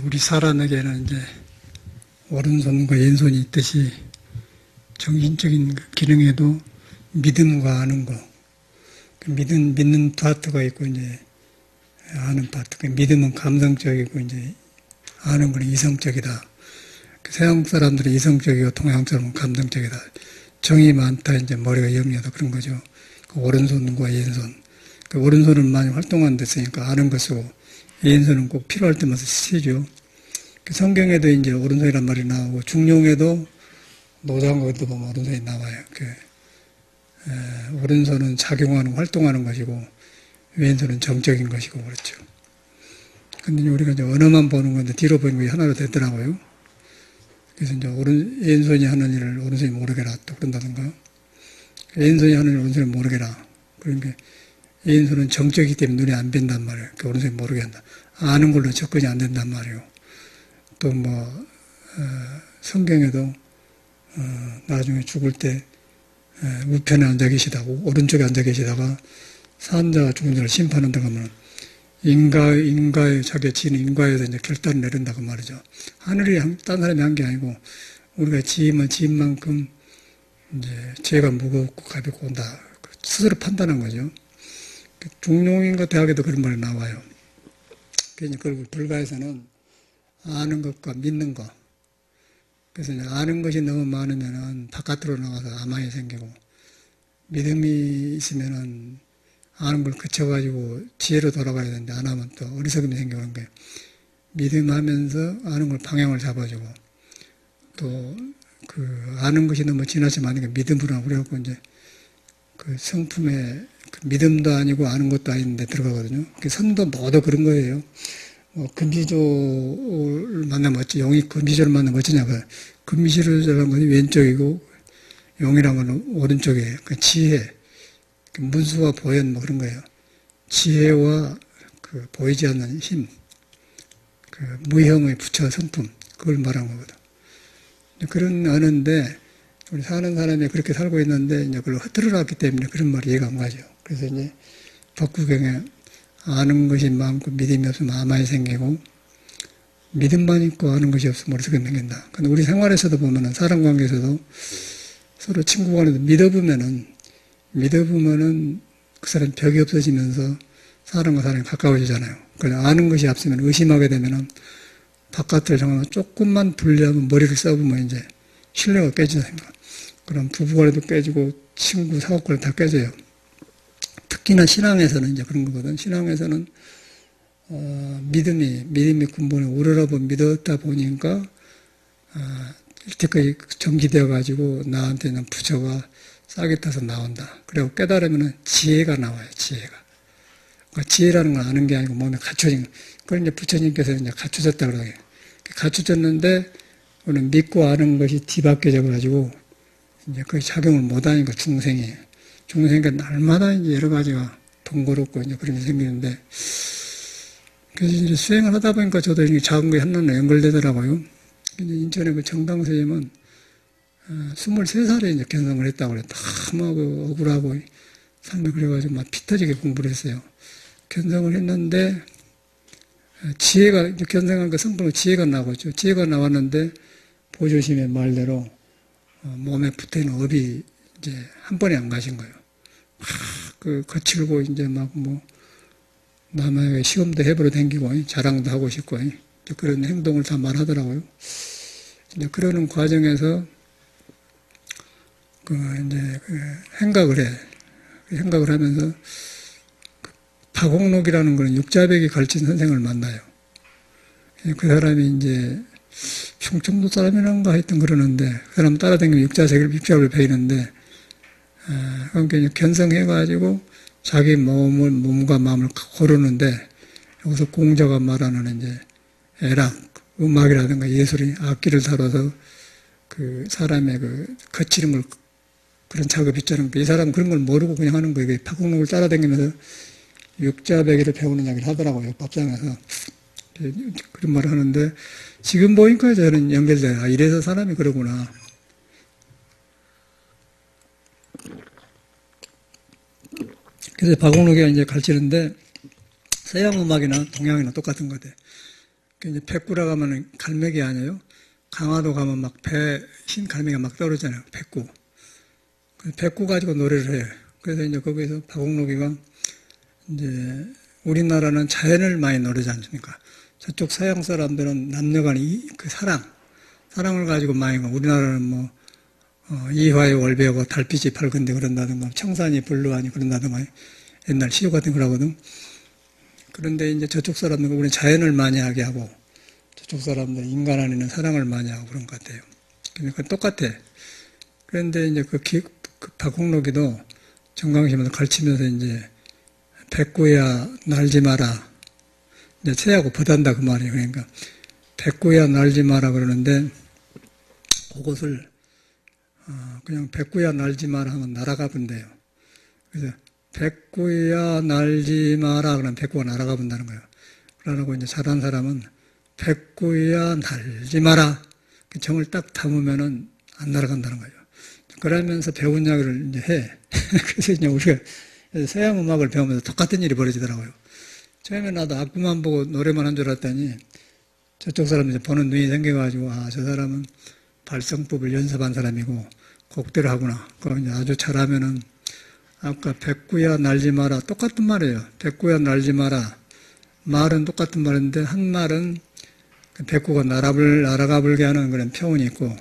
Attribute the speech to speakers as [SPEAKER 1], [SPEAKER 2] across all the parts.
[SPEAKER 1] 우리 사람에게는 이제 오른손과 왼손이 있듯이 정신적인 기능에도 믿음과 아는 거, 믿는 파트가 있고 이제 아는 파트. 믿음은 감성적이고 이제 아는 건 이성적이다. 서양 사람들은 이성적이고 동양 사람은 감성적이다. 정이 많다, 이제 머리가 영리하다 그런 거죠. 오른손과 왼손. 오른손은 많이 활동하는 데 쓰니까 아는 것이고, 왼손은 꼭 필요할 때마다 쓰죠. 성경에도 이제 오른손이란 말이 나오고, 중용에도 노장거도 보면 오른손이 나와요. 오른손은 작용하는, 활동하는 것이고, 왼손은 정적인 것이고, 그렇죠. 근데 우리가 이제 언어만 보는 건데, 뒤로 보는 게 하나로 되더라고요. 그래서 이제 왼손이 하는 일을 오른손이 모르게라 또 그런다든가, 왼손이 하는 일을 오른손이 모르게라. 그러니까 왼손은 정적이기 때문에 눈에 안 뵌단 말이에요. 오른손이 모르게 한다. 아는 걸로 접근이 안 된단 말이에요. 또 성경에도 나중에 죽을 때 우편에 앉아 계시다고, 오른쪽에 앉아 계시다가 산자가 죽은 자를 심판한다고 하면 인가의 자기의 지는 인가에서 이제 결단을 내린다고 말이죠. 하늘이 딴 사람이 한 게 아니고 우리가 지으면 지은 만큼 이제 죄가 무겁고 가볍고 온다. 스스로 판단한 거죠. 중용인과 대학에도 그런 말이 나와요. 그리고 불가에서는 아는 것과 믿는 것. 그래서 이제 아는 것이 너무 많으면은 바깥으로 나가서 아망이 생기고, 믿음이 있으면은 아는 걸 그쳐가지고 지혜로 돌아가야 되는데 안 하면 또 어리석음이 생기는 거예요. 믿음하면서 아는 걸 방향을 잡아주고, 또 아는 것이 너무 지나치면 아니니까 믿음으로 하고, 그래갖고 이제 성품에 믿음도 아니고 아는 것도 아닌데 들어가거든요. 선도 모두 그런 거예요. 금시조를 만나면 어찌, 용이 금시조를 만나면 어쩌냐. 금시조라는 건 왼쪽이고, 용이라는 건 오른쪽에, 지혜, 문수와 보현 그런 거예요. 지혜와 보이지 않는 힘, 무형의 부처 성품, 그걸 말하는 거거든. 그런 아는데, 우리 사는 사람이 그렇게 살고 있는데, 이제 그걸 흐트러놨기 때문에 그런 말이 이해가 안 가죠. 그래서 이제 법구경에 아는 것이 많고 믿음이 없으면 아만이 생기고, 믿음만 있고 아는 것이 없으면 어리석음이 생긴다. 근데 우리 생활에서도 보면은, 사람 관계에서도 서로 친구 간에도 믿어보면은 그 사람 벽이 없어지면서 사람과 사람이 가까워지잖아요. 그래서 아는 것이 앞서면 의심하게 되면은 바깥을 정하면 조금만 분리하면 머리를 써보면 이제 신뢰가 깨지잖아요. 그럼 부부간에도 깨지고 친구, 사업간에 다 깨져요. 특히나 신앙에서는 이제 그런 거거든. 신앙에서는 믿음이 근본에 우러러보 믿었다 보니까 이때까지 정지되어 가지고 나한테는 부처가 싹이 타서 나온다. 그리고 깨달으면 지혜가 나와요. 지혜가. 그러니까 지혜라는 건 아는 게 아니고 몸에 갖춰진 거. 그걸 이제 부처님께서 이제 갖춰졌다 그러요. 갖춰졌는데 우리는 믿고 아는 것이 뒤바뀌어져 가지고 이제 그 작용을 못하니까 중생이 날마다 이제 여러 가지가 번거롭고 이제 그런 게 생기는데, 그래서 이제 수행을 하다 보니까 저도 이렇게 작은 게 하나는 연결되더라고요. 이제 인천의 그 정당 선생님은 23살에 이제 견성을 했다고 그래요. 너무 억울하고 삶에 그래가지고 막 피 터지게 공부를 했어요. 견성을 했는데 지혜가 이제 견성한 그 성품은 지혜가 나오죠. 지혜가 나왔는데 보조심의 말대로 몸에 붙어있는 업이 이제 한 번에 안 가신 거예요. 거칠고 이제 남의 시험도 해보러 다니고 자랑도 하고 싶고 그런 행동을 다 말하더라고요. 이제 그러는 과정에서 행각을 해. 행각을 하면서 파공록이라는 건 육자백이 가르친 선생을 만나요. 그 사람이 이제 충청도 사람이란가 하여튼 그러는데, 그 사람 따라다니면 육자백을 배우는데, 그러니까 견성해가지고 자기 몸과 마음을 고르는데, 여기서 공자가 말하는 이제 애락, 음악이라든가 예술이 악기를 다뤄서 그 사람의 거칠음을 그런 작업이 있잖아요. 이 사람은 그런 걸 모르고 그냥 하는 거예요. 파국록을 따라다니면서 육자배기를 배우는 이야기를 하더라고요. 밥상에서. 그런 말을 하는데, 지금 보니까 저는 연결돼요. 이래서 사람이 그러구나. 그래서 파국록이 이제 가르치는데, 서양 음악이나 동양이나 똑같은 것 같아요. 이제 백구라 가면 갈매기 아니에요? 강화도 가면 막 흰 갈매기가 막 떨어지잖아요. 백구. 백구 가지고 노래를 해요. 그래서 이제 거기서 박옥록이가 이제 우리나라는 자연을 많이 노래지 않습니까? 저쪽 서양 사람들은 남녀간의 그 사랑을 가지고 많이 가. 우리나라는 뭐, 이화의 월배하고 달빛이 밝은데 그런다든가, 청산이 불루하니 그런다든가, 옛날 시조 같은 걸 하거든. 그런데 이제 저쪽 사람들은 우리는 자연을 많이 하게 하고, 저쪽 사람들은 인간 안에는 사랑을 많이 하고 그런 것 같아요. 그러니까 똑같아. 그런데 이제 그 박홍록이도 정강심에서 가르치면서 이제 백구야 날지 마라. 이제 새하고 버단다 그 말이에요. 그러니까 백구야 날지 마라 그러는데 그것을 그냥 백구야 날지 마라 하면 날아가 본대요. 그래서 백구야 날지 마라 그러면 백구가 날아가 본다는 거예요. 그러고 이제 잘한 사람은 백구야 날지 마라. 그 정을 딱 담으면은 안 날아간다는 거예요. 그러면서 배운 이야기를 이제 해. 그래서 이제 우리가 서양 음악을 배우면서 똑같은 일이 벌어지더라고요. 처음에 나도 악보만 보고 노래만 한 줄 알았더니 저쪽 사람들이 보는 눈이 생겨가지고 저 사람은 발성법을 연습한 사람이고 곡대를 하구나. 그거 이제 아주 잘하면은 아까 백구야 날지 마라 똑같은 말이에요. 백구야 날지 마라. 말은 똑같은 말인데 한 말은 백구가 날아가 불게 하는 그런 평언이 있고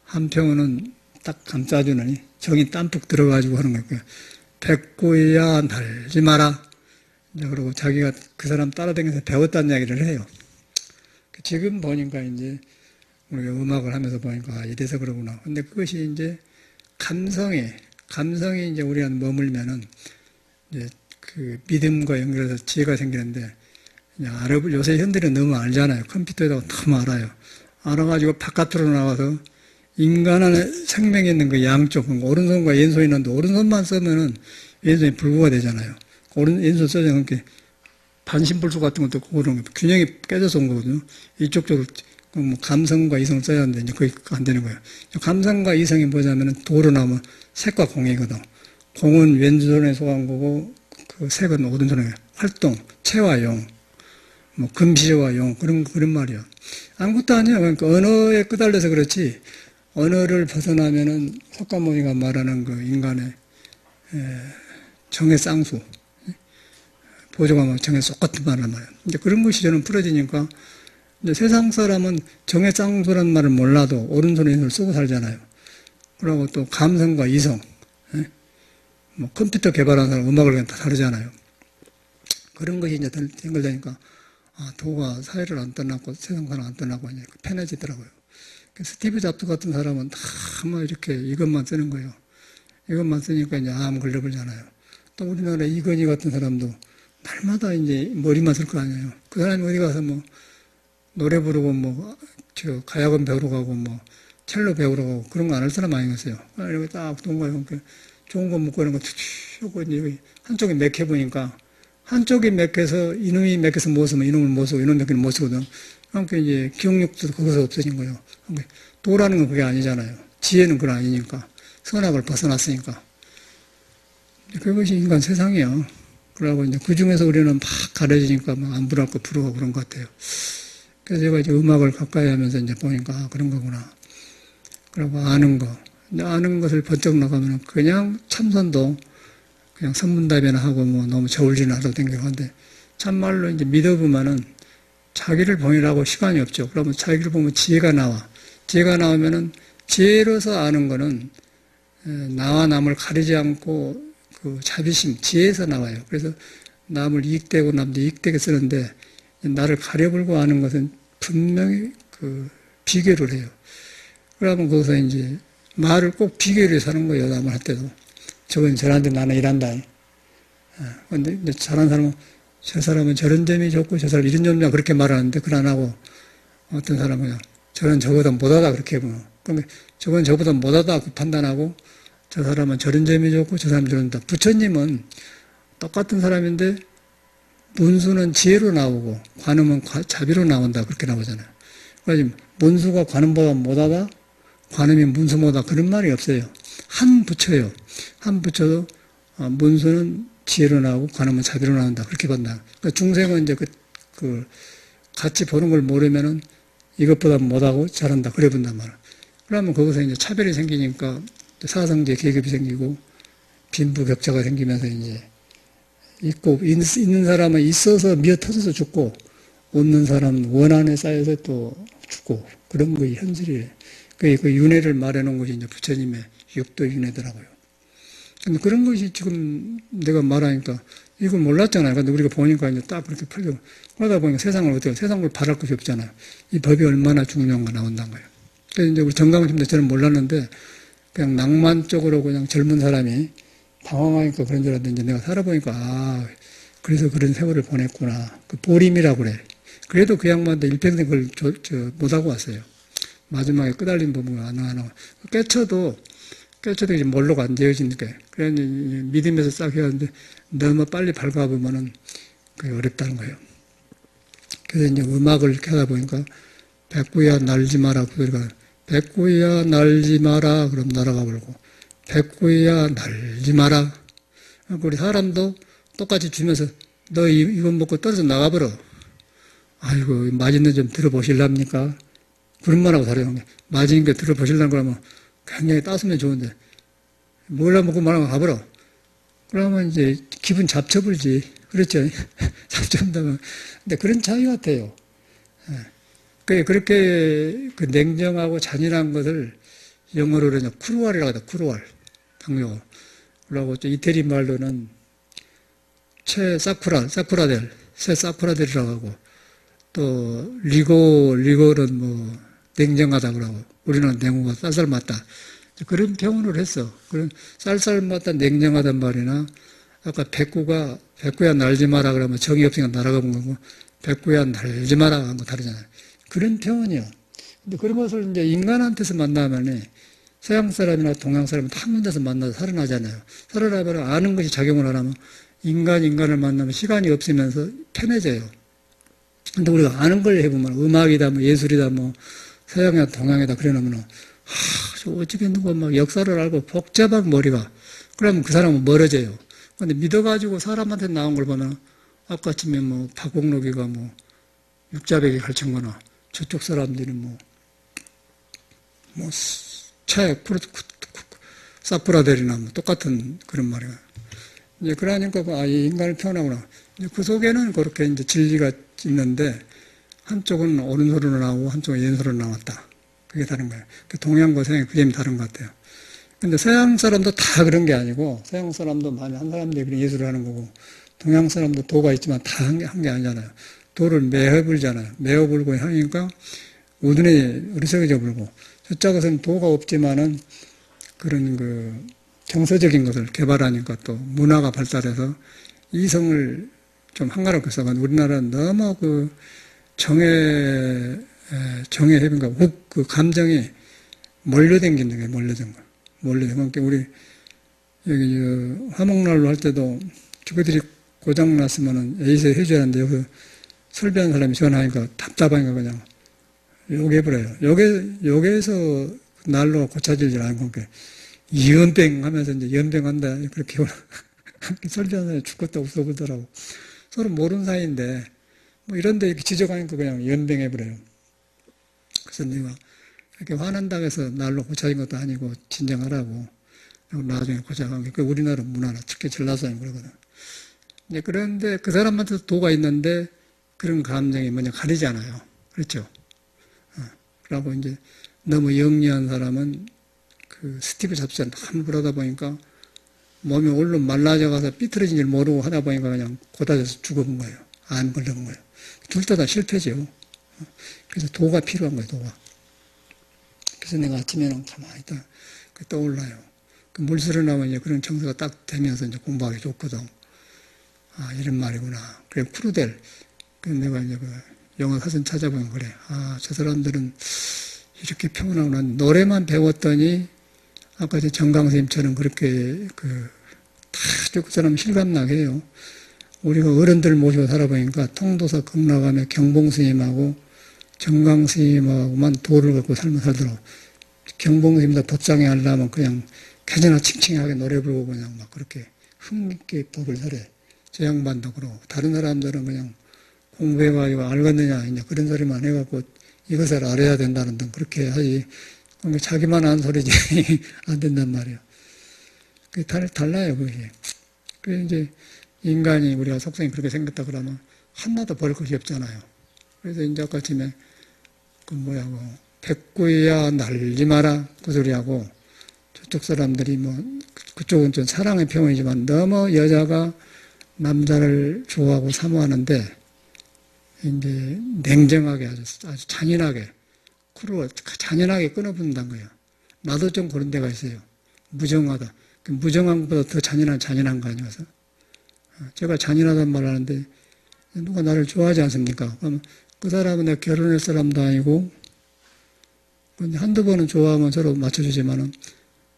[SPEAKER 1] 한 평언은 딱 감싸주는 정이 땀뿍 들어가지고 하는 거예요. 백구야 날지 마라. 이제 그리고 자기가 그 사람 따라다니면서 배웠다는 이야기를 해요. 지금 보니까 이제 우리가 음악을 하면서 보니까 이래서 그러구나. 근데 그것이 이제 감성이 이제 우리가 머물면은 이제 그 믿음과 연결해서 지혜가 생기는데 요새 현대는 너무 알잖아요. 컴퓨터에다가 너무 알아요. 알아가지고 바깥으로 나와서 인간 안에 생명이 있는 그 양쪽, 오른손과 왼손이 있는데 오른손만 쓰면은 왼손이 불구가 되잖아요. 왼손 써야 그렇게 반신불수 같은 것도 그런 거 균형이 깨져서 온 거거든요. 이쪽 쪽으로 뭐 감성과 이성을 써야 하는데 이제 그게 안 되는 거예요. 감성과 이성이 뭐냐면은 도로 나오면 색과 공이거든. 공은 왼손에 속한 거고 그 색은 오른손에 활동, 체화용, 뭐 금시와 용 그런 말이야. 아무것도 아니야. 그러니까 언어에 끄달려서 그렇지. 언어를 벗어나면은 석가모니가 말하는 그 인간의 정의 쌍수, 보조가 정의 똑같은 말을 말이야. 이제 그런 것이 저는 풀어지니까 이제 세상 사람은 정의 쌍수라는 말을 몰라도 오른손 왼손을 쓰고 살잖아요. 그리고 또 감성과 이성, 뭐 컴퓨터 개발하는 사람 음악을 그냥 다 다르잖아요. 그런 것이 이제 연결되니까 도가 사회를 안 떠났고 세상 사람 안 떠나고 이제 편해지더라고요. 스티브 잡스 같은 사람은 다 뭐 이렇게 이것만 쓰는 거예요. 이것만 쓰니까 이제 암 걸려버리잖아요. 또 우리나라 이건희 같은 사람도 날마다 이제 머리만 쓸 거 아니에요. 그 사람이 어디 가서 뭐 노래 부르고 뭐 가야금 배우러 가고 뭐 첼로 배우러 가고 그런 거 안 할 사람 아니겠어요. 이렇게 딱 동거에 좋은 거 먹고 이런 거 툭툭 이제 한쪽에 맥혀 보니까 한쪽이 맥혀서 이놈이 맥혀서 못 쓰면 이놈을 못 쓰고 이놈 맥혀서 못 쓰거든. 그러니까 이제 기억력도 거기서 없어진 거예요. 도라는 건 그게 아니잖아요. 지혜는 그건 아니니까. 선악을 벗어났으니까. 그것이 인간 세상이에요. 그러고 이제 그 중에서 우리는 막 가려지니까 막 안 부럽고 부러워 그런 것 같아요. 그래서 제가 이제 음악을 가까이 하면서 이제 보니까 그런 거구나. 그리고 아는 거. 아는 것을 번쩍 나가면 그냥 참선도 그냥 선문답이나 하고 뭐 너무 저울질나 하러 댕기고 한데 참말로 이제 믿어보면은 자기를 보이라고 시간이 없죠. 그러면 자기를 보면 지혜가 나와. 지혜가 나오면은 지혜로서 아는 거는 나와 남을 가리지 않고 그 자비심, 지혜에서 나와요. 그래서 남을 이익되고 남도 이익되게 쓰는데 나를 가려불고 아는 것은 분명히 그 비교를 해요. 그러면 거기서 이제 말을 꼭 비교를 해서 하는 거예요. 남을 할 때도. 저건 저런데 나는 이란다. 근데 이제 잘하는 사람은 저 사람은 저런 점이 좋고 저 사람 이런 점이야 그렇게 말하는데 그걸 안 하고 어떤 사람은 저는 저보다 못하다 그렇게 해요. 그러면 저건 저보다 못하다 그 판단하고 저 사람은 저런 점이 좋고 저 사람은 저런다. 부처님은 똑같은 사람인데 문수는 지혜로 나오고 관음은 자비로 나온다 그렇게 나오잖아요. 그래서 문수가 관음보다 못하다 관음이 문수보다 그런 말이 없어요. 한 부처요. 한 부처도 문수는 지혜로 나오고 관음은 자비로 나온다. 그렇게 본다. 그러니까 중생은 이제 같이 보는 걸 모르면은 이것보다 못하고 잘한다. 그래 본단 말이야. 그러면 거기서 이제 차별이 생기니까 사성제 계급이 생기고 빈부격차가 생기면서 이제 있는 사람은 있어서 미어 터져서 죽고 없는 사람은 원한에 쌓여서 또 죽고 그런 거의 현실이에요. 그 윤회를 말해놓은 것이 이제 부처님의 육도 윤회더라고요. 근데 그런 것이 지금 내가 말하니까 이걸 몰랐잖아요. 근데 우리가 보니까 이제 딱 그렇게 풀려. 그러다 보니까 세상을 바랄 것이 없잖아요. 이 법이 얼마나 중요한가 나온다는 거예요. 그래서 이제 우리 정강심도 저는 몰랐는데 그냥 낭만적으로 그냥 젊은 사람이 당황하니까 그런 줄 알았는데 내가 살아보니까 그래서 그런 세월을 보냈구나. 그 보림이라고 그래. 그래도 그 양반도 일평생 그걸 못하고 왔어요. 마지막에 끄달린 부분을 하나 깨쳐도 이제 몰로가 안 되어지니까. 그래, 믿음에서 싹 해야 하는데, 너무 빨리 밟아보면은, 그게 어렵다는 거예요. 그래서 이제 음악을 이렇게 하다 보니까, 백구야, 날지 마라. 그 소리가, 백구야, 날지 마라. 그럼 날아가 버리고, 백구야, 날지 마라. 우리 사람도 똑같이 주면서, 너 이거 먹고 떨어져 나가버려. 아이고, 맛있는 좀 들어보실랍니까? 그런 말하고 다르는 거예요. 맛있는 게 들어보실라는 거라면, 굉장히 따스면 좋은데 몰라 먹고 말하면 가버려. 그러면 이제 기분 잡쳐불지. 그렇죠? 잡쳐본다면. 근데 그런 차이 같아요. 그렇게 그 냉정하고 잔인한 것을 영어로 그냥 쿠루알이라고 하다. 쿠루알. 당뇨. 그러고 이태리 말로는 새 사쿠라델이라고 하고 또 리고는 뭐 냉정하다 그러고 우리는 냉우가 쌀쌀맞다. 그런 표현을 했어. 그런 쌀쌀맞다 냉정하단 말이나 아까 백구야 날지 마라 그러면 정이 없으니까 날아가 본 거고 백구야 날지 마라 하는 거 다르잖아요. 그런 표현이요. 근데 그런 것을 이제 인간한테서 만나면 서양 사람이나 동양 사람은 한 군데서 만나서 살아나잖아요. 살아나면 아는 것이 작용을 하면 인간을 만나면 시간이 없으면서 편해져요. 근데 우리가 아는 걸 해보면 음악이다 뭐 예술이다 뭐 서양이나 동양이다 그래 놓으면 저 어떻게 누가 막 역사를 알고 복잡한 머리가 그러면 그 사람은 멀어져요. 근데 믿어가지고 사람한테 나온 걸 보면 아까쯤에 뭐 박공록이가 뭐 육자백이 가르친 거나 저쪽 사람들은 사쿠라델이나 뭐 똑같은 그런 말이야. 이제 그러니까 이 인간을 표현하구나. 그 속에는 그렇게 이제 진리가 있는데 한쪽은 오른손으로 나오고 한쪽은 왼손으로 나왔다. 그게 다른 거예요. 동양과 서양의 그 점이 다른 것 같아요. 근데 서양 사람도 다 그런 게 아니고 서양 사람도 많이 한 사람들이 그런 예술을 하는 거고 동양 사람도 도가 있지만 다 한 게 아니잖아요. 도를 매어 불잖아요. 매어 불고 하니까 우둔에 어리석어져 불고 저쪽에서는 도가 없지만은 그런 그 정서적인 것을 개발하니까 또 문화가 발달해서 이성을 좀 한가롭게 써가지고 우리나라는 너무 그 정의 해변가 그 감정이 몰려댕기는 게 몰려든 거. 몰려댕기니까 우리 여기 화목난로 할 때도 주부들이 고장 났으면은 A세 해줘야 하는데 여기서 설비하는 사람이 전화하니까 답답하니까 그냥 욕해버려요. 욕해서 난로가 고쳐지질 않고 연병 하면서 이제 연병한다 그렇게 설비하는 사람이 죽겠다 웃어보더라고. 서로 모르는 사이인데 뭐 이런데 이렇게 지적하니까 그냥 연병해버려요. 그래서 내가 이렇게 화난다고 해서 날로 고쳐진 것도 아니고 진정하라고 나중에 고쳐간 게 우리나라 문화나 특히 전라사는 그러거든. 이제 그런데 그 사람한테도 도가 있는데 그런 감정이 뭐냐 가리지 않아요. 그렇죠? 그러고 이제 너무 영리한 사람은 그 스틱을 잡지 않고 한번 그러다 보니까 몸이 얼른 말라져 가서 삐뚤어진 줄 모르고 하다 보니까 그냥 고다져서 죽어본 거예요. 안 걸려본 거예요. 둘 다 실패죠. 그래서 도가 필요한 거예요, 도가. 그래서 내가 아침에는 가만히 있다 떠올라요. 그 물수를 나면 이제 그런 정서가 딱 되면서 이제 공부하기 좋거든. 아, 이런 말이구나. 그래, 쿠르델. 그래서 내가 이제 그 영어 사전 찾아보면 그래. 아, 저 사람들은 이렇게 표현하구나. 노래만 배웠더니 아까 저 정강 선생님처럼 그렇게 그 사람 실감나게 해요. 우리가 어른들 모시고 살아보니까 통도사 극락하며 경봉 스님하고 정강 스님하고만 도를 갖고 살더라고. 경봉 스님도 돛장에 하려면 그냥 괜찮아 칭칭하게 노래 부르고 그냥 막 그렇게 흥있게 법을 설해. 저 양반도 그러고, 다른 사람들은 그냥 공부해가지고 알겠느냐, 이제 그런 소리만 해갖고 이것을 알아야 된다는 등 그렇게 하지. 자기만 한 소리지. 안 된단 말이에요. 그게 달라요, 그게. 그래서 이제 인간이 우리가 속성이 그렇게 생겼다 그러면 하나도 버릴 것이 없잖아요. 그래서 이제 아까쯤에 백구야 날지 마라 그 소리하고 저쪽 사람들이 그쪽은 좀 사랑의 표현이지만 너무 여자가 남자를 좋아하고 사모하는데 이제 냉정하게 아주 잔인하게 잔인하게 끊어붙는다는 거예요. 나도 좀 그런 데가 있어요. 무정하다. 무정한 것보다 더 잔인한 거 아니어서. 제가 잔인하다는 말 하는데 누가 나를 좋아하지 않습니까? 그럼 그 사람은 내가 결혼할 사람도 아니고 한두 번은 좋아하면 서로 맞춰주지만은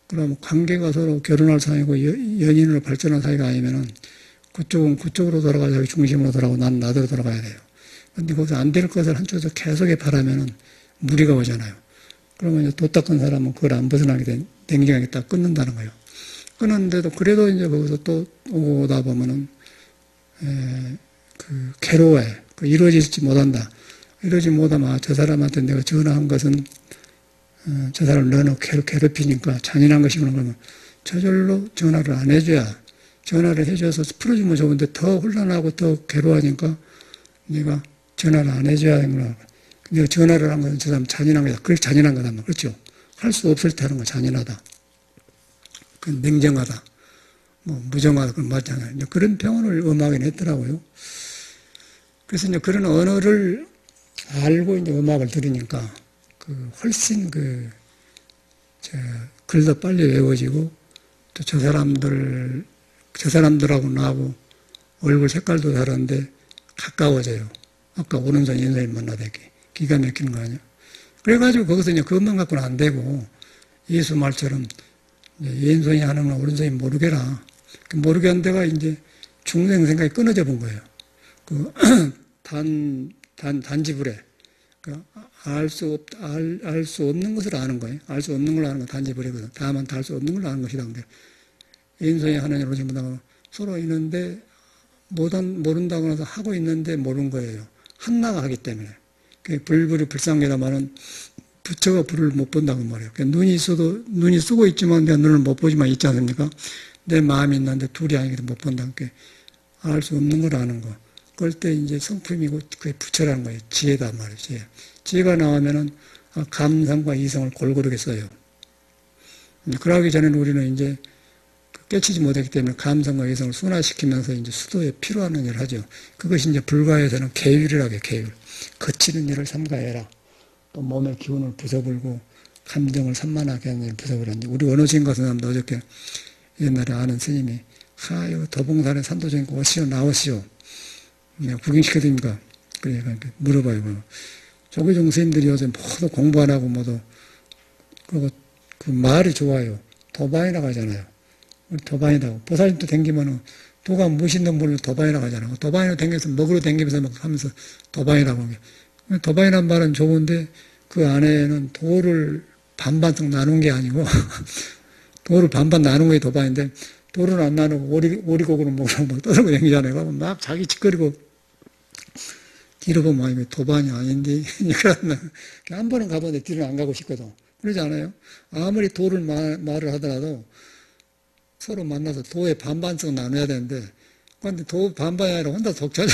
[SPEAKER 1] 그럼 관계가 서로 결혼할 사이고 연인으로 발전할 사이가 아니면은 그쪽은 그쪽으로 돌아가서 자기 중심으로 돌아가고 나는 나대로 돌아가야 돼요. 근데 거기서 안 될 것을 한쪽에서 계속해 바라면은 무리가 오잖아요. 그러면 이제 도 닦은 사람은 그걸 안 벗어나게 돼 냉정하게 딱 끊는다는 거예요. 끊었는데도 그래도 이제 거기서 또 오다 보면은 괴로워해. 이루어지지 못한다. 이러지 못하면 저 사람한테 내가 전화한 것은 저 사람을 너무 괴롭히니까 잔인한 것이구나 그러면 저절로 전화를 안 해줘야 전화를 해줘서 풀어주면 좋은데 더 혼란하고 더 괴로워하니까 내가 전화를 안 해줘야 되는구나. 내가 전화를 한 것은 저 사람 잔인한 거다. 그렇게 잔인한 거다. 그렇죠? 할 수 없을 때 하는 거 잔인하다. 냉정하다. 무정하다. 그건 맞잖아요. 이제 그런 표현을 음악에 냈더라고요. 그래서 이제 그런 언어를 알고 이제 음악을 들으니까 훨씬 글도 빨리 외워지고 또 저 사람들하고 나하고 얼굴 색깔도 다른데 가까워져요. 아까 오른손 왼손이 만나대기 기가 막히는 거 아니야. 그래가지고 거기서 이제 그것만 갖고는 안 되고 예수 말처럼 왼손이 하는 건 오른손이 모르게라. 모르게 한 데가 이제 중생 생각이 끊어져 본 거예요. 단지불에. 알 수 없는 것을 아는 거예요. 알 수 없는 걸 아는 건 단지불이거든. 다만 알 수 없는 걸 아는 것이다. 근데 왼손이 하느냐 오른손이 못하고 서로 있는데 모른다고 해서 하고 있는데 모르는 거예요. 한나가 하기 때문에. 불불이 불상계라마는 부처가 불을 못 본다고 말해요. 눈이 쓰고 있지만 내가 눈을 못 보지만 있지 않습니까? 내 마음이 있는데 둘이 아니기도 못 본다는 게 알 수 없는 걸 아는 거. 그럴 때 이제 성품이고 그게 부처라는 거예요. 지혜다 말이지. 지혜가 나오면은 감성과 이성을 골고루게 써요. 그러기 전에는 우리는 이제 깨치지 못했기 때문에 감성과 이성을 순화시키면서 이제 수도에 필요한 일을 하죠. 그것이 이제 불가에서는 계율이라고 해요. 계율. 거치는 일을 삼가해라. 또 몸의 기운을 부숴불고 감정을 산만하게 하는 일을 부숴버렸는데 우리 원어신 같은 사람도 어저께 옛날에 아는 스님이 여기 도봉산에 산도전이니까 오시오 나오시오. 구경시켜드립니까? 그래 물어봐요. 조계종 스님들이 요새 모두 공부 안 하고 그리고 그 말이 좋아요. 도반이라고 하잖아요. 도반이라고. 보살님도 댕기면은 도가 무신는 물로 도반이라고 하잖아요. 도반이로 댕겨서 먹으러 댕기면서 막 하면서 도반이라고 하는 게. 도반이란 말은 좋은데 그 안에는 도를 반반씩 나눈 게 아니고 도를 반반 나눈 게 도반인데 도를 안 나누고 오리고기를 먹으라고 막 떠들고 댕기잖아요. 막 자기 짓거리고 뒤로 보면 이거 도반이 아닌데 한 번은 가봤는데 뒤로 안 가고 싶거든. 그러지 않아요? 아무리 도를 말을 하더라도 서로 만나서 도의 반반씩 나눠야 되는데 그런데 도 반반이 아니라 혼자 독차지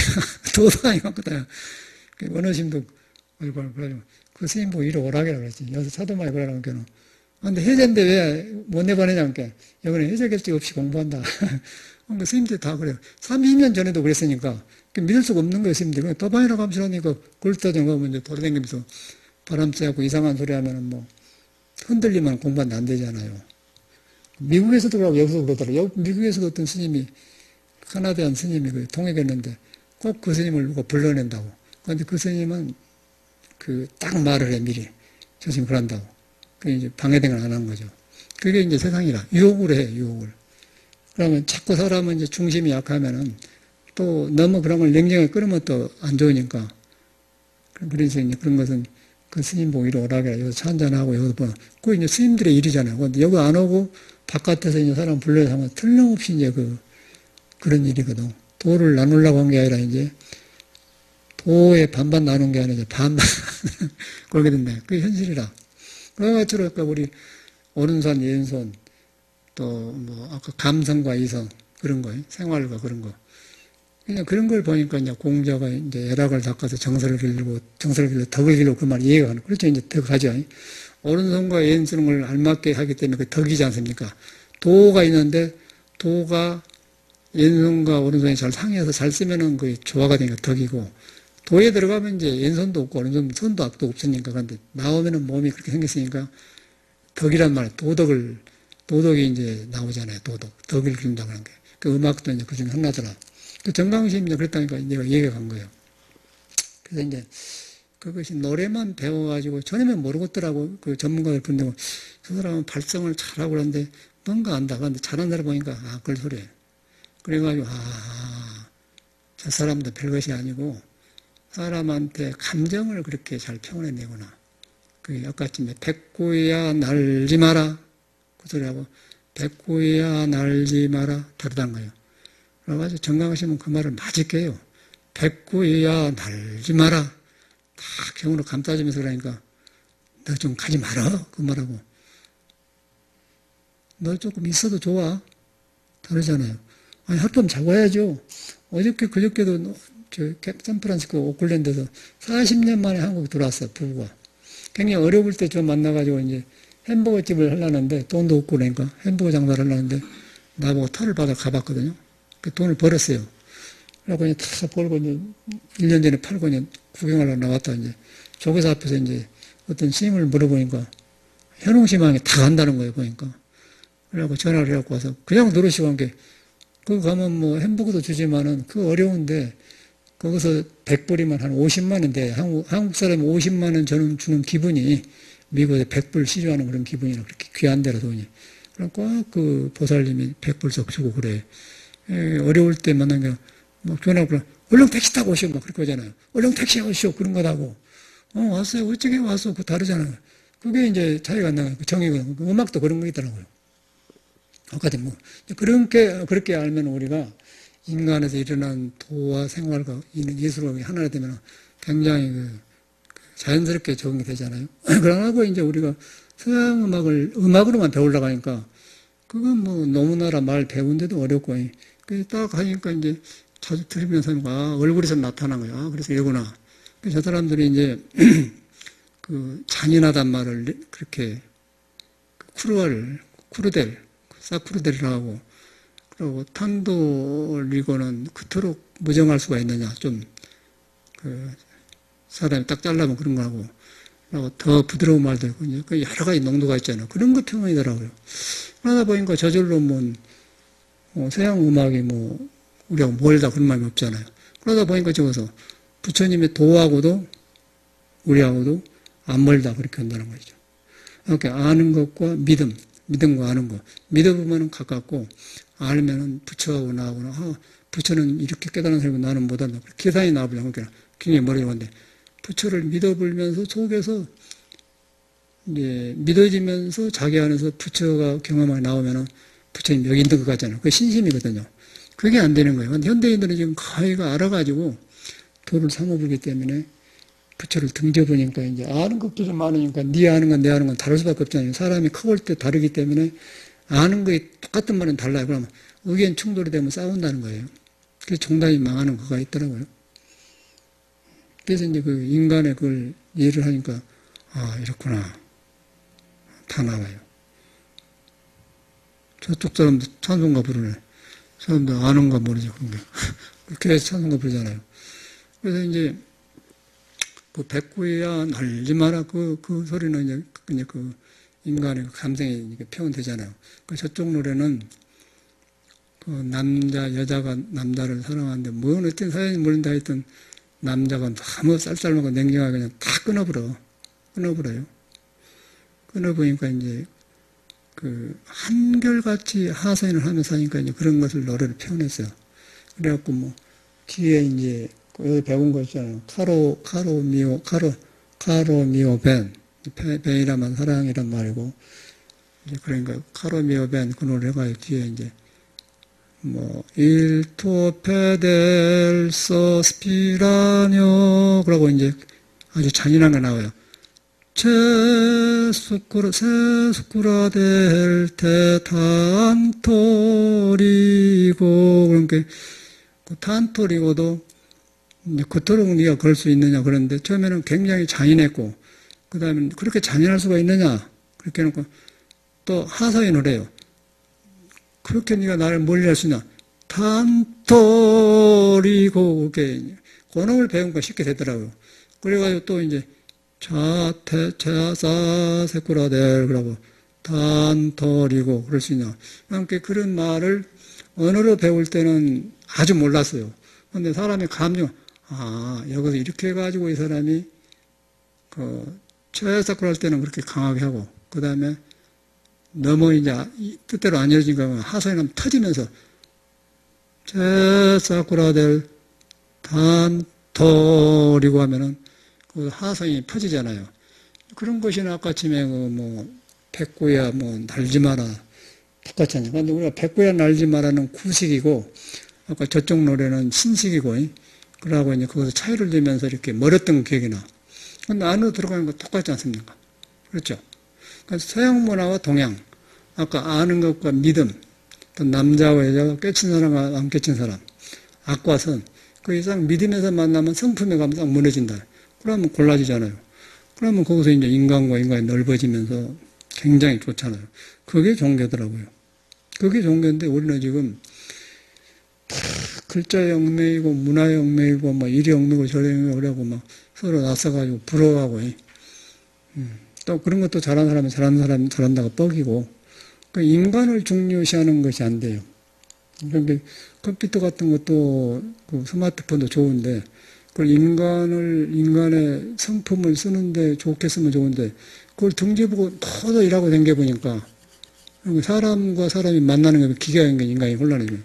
[SPEAKER 1] 도도 아니거든. 원어심도 그래가지고 그 스님 보고 이리 오라게 그랬지. 여기서 차도마이 그러라고 그러는 근데 해제인데 왜 못 내보내냐니까 여기는 해제 결제 없이 공부한다. 그러니까 스님들이 다 그래요. 30년 전에도 그랬으니까 믿을 수가 없는 거예요. 스님들이. 도반이라고 하면 싫으니까 굴떠정 가면 이제 돌아다니면서 바람 쐬고 이상한 소리 하면은 흔들리면 공부는 안 되잖아요. 미국에서도 그러고 여기서 그러더라고요. 미국에서도 어떤 스님이 카나다한 스님이 통역했는데 꼭 그 스님을 누가 불러낸다고. 그런데 그 스님은 딱 말을 해 미리. 저 스님 그런다고. 그게 이제 방해등을 안 한 거죠. 그게 이제 세상이라. 유혹을 해, 유혹을. 그러면 자꾸 사람은 이제 중심이 약하면은 또 너무 그런 걸 냉정하게 끊으면 또 안 좋으니까. 그래서 이제 그런 것은 그 스님 보고 이리 오라게 여기서 차 한잔하고 여기서 그게 이제 스님들의 일이잖아요. 근데 여기 안 오고 바깥에서 이제 사람 불러서 하면 틀림없이 이제 그런 일이거든. 도를 나누려고 한 게 아니라 이제 도에 반반 나눈 게 아니라 이제 반반 그렇게 된다. 그게 현실이라. 그런 것처럼 아까 우리 오른손, 왼손, 또 뭐 아까 감성과 이성 그런 거, 생활과 그런 거. 그냥 그런 걸 보니까 이제 공자가 이제 애락을 닦아서 정서를 길르고 덕을 길르고 그 말 이해가 가는. 그렇죠. 이제 덕하죠. 오른손과 왼손을 알맞게 하기 때문에 그 덕이지 않습니까? 도가 있는데 도가 왼손과 오른손이 잘 상해서 잘 쓰면은 그 조화가 되니까 덕이고, 도에 들어가면 이제 왼손도 없고 오른손 손도 앞도 없으니까, 근데 나오면은 몸이 그렇게 생겼으니까 덕이란 말, 도덕이 이제 나오잖아요. 덕을 기른다고 하는 게. 그 음악도 이제 그 중에 하나더라. 그 정강심이 이제 그랬다니까 내가 얘기가 간 거예요. 그래서 이제 그것이 노래만 배워가지고 전에는 모르겠더라고. 그 전문가들 근데 그 사람은 발성을 잘하고 그러는데 뭔가 안다. 근데 잘하는 사람 보니까 그걸 소리예요. 그래가지고 저 사람도 별것이 아니고 사람한테 감정을 그렇게 잘 표현해내구나. 그 아까쯤에 백구야 날지 마라 그 소리하고 백구야 날지 마라 다르다는 거예요. 그래가지고 정강하시면 그 말을 맞을게요. 백구야 날지 마라 다 경으로 감싸주면서 그러니까 너 좀 가지 마라 그 말하고 너 조금 있어도 좋아 다르잖아요. 아니 하룻밤 자고 와야죠. 어저께 그저께도 저 샌프란시스코 오클랜드에서 40년 만에 한국 들어왔어요. 부부가 굉장히 어려울 때 좀 만나가지고 이제 햄버거 집을 하려는데 돈도 없고 그러니까 햄버거 장사를 하려는데 나보고 터를 받아 가봤거든요. 그 돈을 벌었어요. 그래갖고 이제 다 벌고 이제 1년 전에 팔고 이제 구경하러 나왔다 이제 조교사 앞에서 이제 어떤 스님을 물어보니까 현웅시망에 다 간다는 거예요. 보니까. 그래갖고 전화를 해갖고 와서 그냥 들으시고 한 게 거기 가면 뭐 햄버거도 주지만은 그 어려운데 거기서 100불이면 한 50만 원인데 한국 사람이 50만 원 주는 기분이 미국에 100불 시주하는 그런 기분이라 그렇게 귀한 데라 돈이. 그러니까 그 보살님이 100불 주고 그래. 어려울 때 만나면 막 전화하고 얼른 택시 타고 오시오 막 그렇게 하잖아요. 얼른 택시 오시오 그런 거다고. 왔어요. 어쩌게 왔어. 그거 다르잖아요. 그게 이제 차이가 안 나요. 그 정의가. 그 음악도 그런 거 있더라고요. 아까도 뭐 그렇게 알면 우리가 인간에서 일어난 도와 생활과 예술과 하나가 되면 굉장히 자연스럽게 적응이 되잖아요. 그러고 이제 우리가 서양 음악으로만 배우려고 하니까 그건 뭐 너무나라 말 배운데도 어렵고 딱 하니까 이제 자주 들으면서 얼굴에서 나타난 거야. 그래서 이러구나. 저 사람들이 이제 그 잔인하단 말을 그렇게 사쿠르델이라고 하고 그리고 탄도리고는 그토록 무정할 수가 있느냐. 좀 사람이 딱 잘라면 그런 거 하고 그리고 더 부드러운 말도 있고 이제 여러 가지 농도가 있잖아요. 그런 거 표현이더라고요. 그러다 보니까 저절로 서양 음악이 우리하고 멀다 그런 말이 없잖아요. 그러다 보니까 적어서 부처님의 도하고도 우리하고도 안 멀다 그렇게 한다는 거죠. 이렇게 아는 것과 믿음과 아는 것. 믿어보면 가깝고 알면은 부처하고 나하고는 부처는 이렇게 깨달은 사람이고 나는 못한다. 계산이 나와보려고 그러니까 굉장히 머리가 건데 부처를 믿어보면서 속에서 이제 믿어지면서 자기 안에서 부처가 경험하게 나오면은 부처님 여기 있는 것 같잖아요. 그게 신심이거든요. 그게 안 되는 거예요. 근데 현대인들은 지금 거의가 알아가지고 도를 삼아보기 때문에 부처를 등져보니까 이제 아는 것들이 많으니까 네 아는 건 내 아는 건 다를 수밖에 없잖아요. 사람이 커볼 때 다르기 때문에 아는 거에 똑같은 말은 달라요. 그러면 의견 충돌이 되면 싸운다는 거예요. 그래서 정당이 망하는 거가 있더라고요. 그래서 이제 그 인간의 그걸 이해를 하니까 이렇구나. 다 나와요. 저쪽 사람도 찬송가 부르네. 사람도 아는가 모르죠. 그렇게 해서 찬송가 부르잖아요. 그래서 이제 그 백구야 날지 마라 그 소리는 이제 그 인간의 감성이 표현되잖아요. 그 저쪽 노래는 그 여자가 남자를 사랑하는데 어떤 사연이 모른다 했던 남자가 너무 쌀쌀하고 냉정하게 그냥 다 끊어버려요. 끊어보니까 이제 그 한결같이 하소연을 하면서 하니까 이제 그런 것을 노래를 표현했어요. 그래갖고 뒤에 이제 여기 배운 거 있잖아요. 카로 미오 벤. 벤이라면 사랑이란 말이고, 이제 그러니까 카로 미오 벤 그 노래가 뒤에 이제 일토 페델 서스피라뇨 그러고 이제 아주 잔인한 게 나와요. 세스쿠라 델 테탄토리고 그러니까 그 탄토리고도 이제 그토록 네가 그럴 수 있느냐 그런데 처음에는 굉장히 잔인했고 그 다음에 그렇게 잔인할 수가 있느냐 그렇게 해놓고 또 하소연을 해요. 그렇게 네가 나를 멀리할 수 있냐 탄토리고 그렇게 권능을 배운 거 쉽게 되더라고요. 그래가지고 또 이제 자사 세쿠라델 그러고 탄토리고 그럴 수 있냐 그러니까 그런 말을 언어로 배울 때는 아주 몰랐어요. 근데 사람의 감정 여기서 이렇게 해가지고 이 사람이 최사쿠라 할 때는 그렇게 강하게 하고 그 다음에 너무 이제 뜻대로 안 이어지니까 하소연하면 터지면서 최사쿠라델 탄토리고 하면은 그 하소연이 퍼지잖아요. 그런 것이나 아까쯤에 백구야 날지 마라 똑같잖아요. 근데 우리가 백구야 날지 마라는 구식이고 아까 저쪽 노래는 신식이고 그러고 이제 거기서 차이를 두면서 이렇게 멀었던 기억이 나. 근데 안으로 들어가는 거 똑같지 않습니까? 그렇죠? 그래서 서양 문화와 동양 아까 아는 것과 믿음 또 남자와 여자가 깨친 사람과 안 깨친 사람 악과 선 그 이상 믿음에서 만나면 성품에 가면 딱 무너진다. 그러면 골라지잖아요. 그러면 거기서 이제 인간과 인간이 넓어지면서 굉장히 좋잖아요. 그게 종교더라고요. 그게 종교인데 우리는 지금 글자의 얽매이고 문화의 얽매이고 이리 얽매이고 저리 얽매이고 그러고 서로 낯서가지고 부러워하고 또 그런 것도 잘하는 사람이 잘한다고 뻑이고 그러니까 인간을 중요시하는 것이 안 돼요. 그러니까 컴퓨터 같은 것도 그 스마트폰도 좋은데 그걸 인간의 성품을 쓰는데 좋게 쓰면 좋은데 그걸 등지보고 터져 일하고 댕겨보니까 사람과 사람이 만나는 게 기계인 게 인간이 혼란해져요.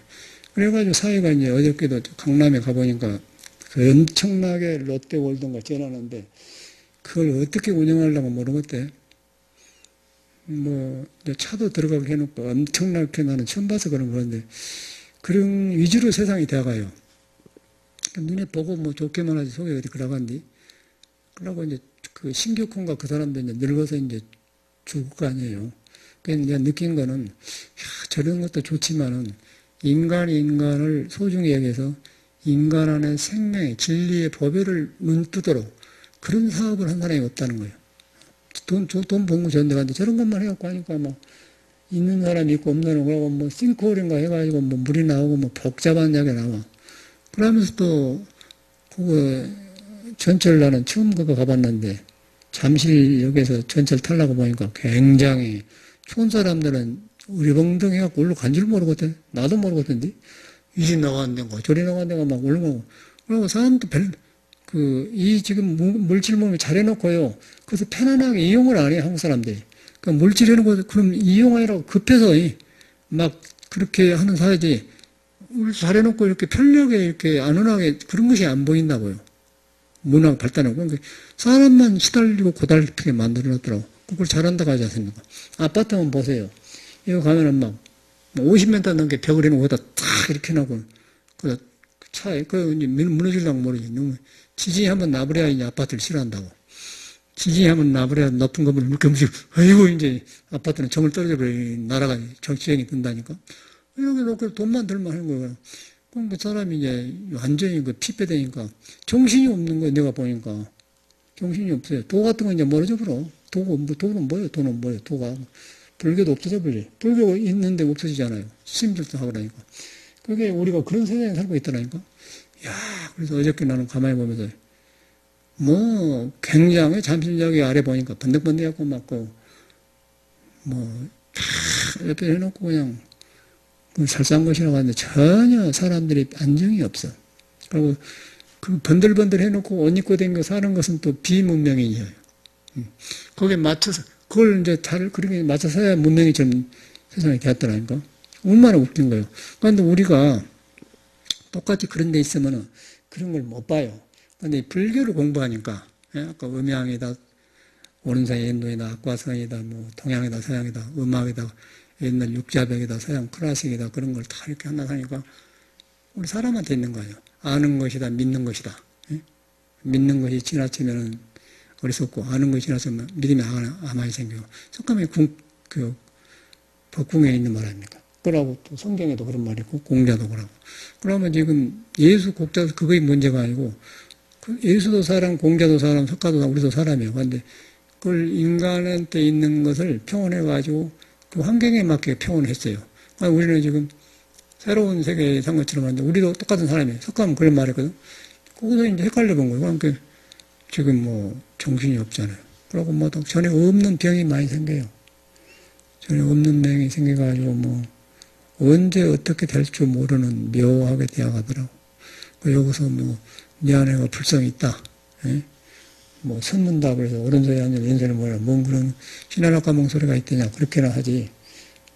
[SPEAKER 1] 그래가지고 사회가 이제 어저께도 강남에 가보니까 그 엄청나게 롯데월드인가 지어놨는데 그걸 어떻게 운영하려고 모르겠대. 차도 들어가게 해놓고 엄청나게 나는 처음 봐서 그런 건데 그런 위주로 세상이 돼가요. 눈에 보고 좋게만 하지 속에 어디 그러간디. 그러고 이제 그 신격훈과 그 사람도 이제 늙어서 이제 죽을 거 아니에요. 그래서 내가 느낀 거는 저런 것도 좋지만은 인간이 인간을 소중히 여기서 인간 안에 생명의 진리의 법을 눈뜨도록 그런 사업을 한 사람이 없다는 거예요. 돈 번 거 좋은데 갔는데 저런 것만 해갖고 하니까 있는 사람이 있고 없는 사람이 그러고 싱크홀인가 해가지고 물이 나오고 복잡한 약이 나와. 그러면서 또 그거 전철 나는 처음 그거 가봤는데 잠실역에서 전철 타려고 보니까 굉장히 촌 사람들은 우리벙덩해갖고 올로 간 줄 모르거든. 나도 모르거든데. 이 집 나가는 데가 저리 나가는 데가 막 올라가고. 그리고 사람도 이 지금 물질 몸이 잘해놓고요. 그래서 편안하게 이용을 안 해, 한국 사람들이. 그러니까 물질 해놓고, 그럼 이용하라고 급해서 막 그렇게 하는 사회지. 잘해놓고 이렇게 편리하게 이렇게 안온하게 그런 것이 안 보인다고요. 문화가 발달하고. 그러니까 사람만 시달리고 고달프게 만들어놨더라고. 그걸 잘한다고 하지 않습니까? 아파트만 보세요. 이거 가면은 50m 넘게 벽을 해놓고 거기다 탁 이렇게 해놓고, 그 차에, 이제 무너지려고 모르지. 너무 지진이 한번 나버려야 이제 아파트를 싫어한다고. 지진이 한번 나버려야 높은 건물을 이렇게 움직이고, 아이고, 이제 아파트는 정을 떨어져버려. 나라가 정치행이 든다니까. 이렇게 놓고 돈만 들만 하는 거예요. 그럼 그 사람이 이제 완전히 피폐되니까 정신이 없는 거예요. 내가 보니까. 정신이 없어요. 도 같은 거 이제 멀어져 버려. 도는 뭐예요? 돈은 뭐예요? 도가. 불교도 없어져 버려. 불교가 있는데 없어지잖아요. 스님들도 하고 나니까. 그게 우리가 그런 세상에 살고 있더라니까. 그래서 어저께 나는 가만히 보면서, 굉장히 잠실역에 아래 보니까 번득번득하고 옆에 해놓고 그냥, 살산 것이라고 하는데 전혀 사람들이 안정이 없어. 그리고 그 번들번들 해놓고 옷 입고 댕겨 사는 것은 또 비문명이에요. 거기에 맞춰서, 그걸 이제 그렇게 맞춰서 해야 문명이 좀 세상에 되었더라니까. 얼마나 웃긴 거예요. 그런데 우리가 똑같이 그런 데 있으면은 그런 걸 못 봐요. 그런데 불교를 공부하니까, 아까 음양이다, 오른상의 인도이다, 악과성이다, 동양이다, 서양이다, 음악이다, 옛날 육자백이다, 서양 클래식이다, 그런 걸 다 이렇게 하나 하니까 우리 사람한테 있는 거예요. 아는 것이다, 믿는 것이다. 예? 믿는 것이 지나치면 어리석고, 아는 것이 지나치면 믿음이 아마이 생기고, 석가모니 법궁에 있는 말 아닙니까? 그러고 또 성경에도 그런 말이 있고, 공자도 그러고. 그러면 지금 예수, 곡자도 그거의 문제가 아니고, 예수도 사람, 공자도 사람, 석가도 사람, 우리도 사람이에요. 그런데 그걸 인간한테 있는 것을 평온해가지고 그 환경에 맞게 평온했어요. 우리는 지금 새로운 세계에 산 것처럼 하는데, 우리도 똑같은 사람이에요. 석가는 그런 말 했거든. 거기서 이제 헷갈려 본 거예요. 그러니까 지금 뭐 정신이 없잖아요. 그러고 뭐 전에 없는 병이 많이 생겨요. 전에 없는 병이 생겨가지고 뭐 언제 어떻게 될 줄 모르는 묘하게 되어가더라고. 여기서 뭐 네 안에가 불성이 있다. 예? 뭐 선문답을 해서 오른손에 앉아 왼손에 뭐라 뭔 그런 신하나 까먹은 소리가 있더냐 그렇게나 하지.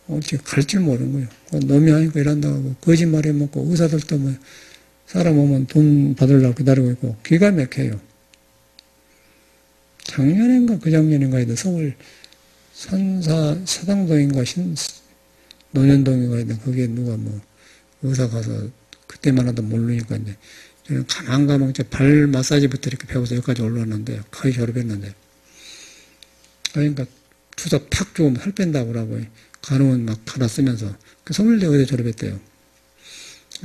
[SPEAKER 1] 어떻게 갈 줄 모르는 거예요. 놈이 하니까 이런다고 하고 거짓말해 먹고 의사들도 뭐 사람 오면 돈 받으려고 기다리고 있고 기가 막혀요. 작년인가 그 작년인가 해도 서울 사당동인가 논현동인가 해도 거기에 누가 뭐 의사 가서 그때만 하도 모르니까 이제 저는 가만가만 발 마사지부터 이렇게 배워서 여기까지 올라왔는데 거의 졸업했는데 그러니까 투자 팍 주면 살 뺀다고 그러고 간호원 막 받아 쓰면서 서울대 의대 졸업했대요.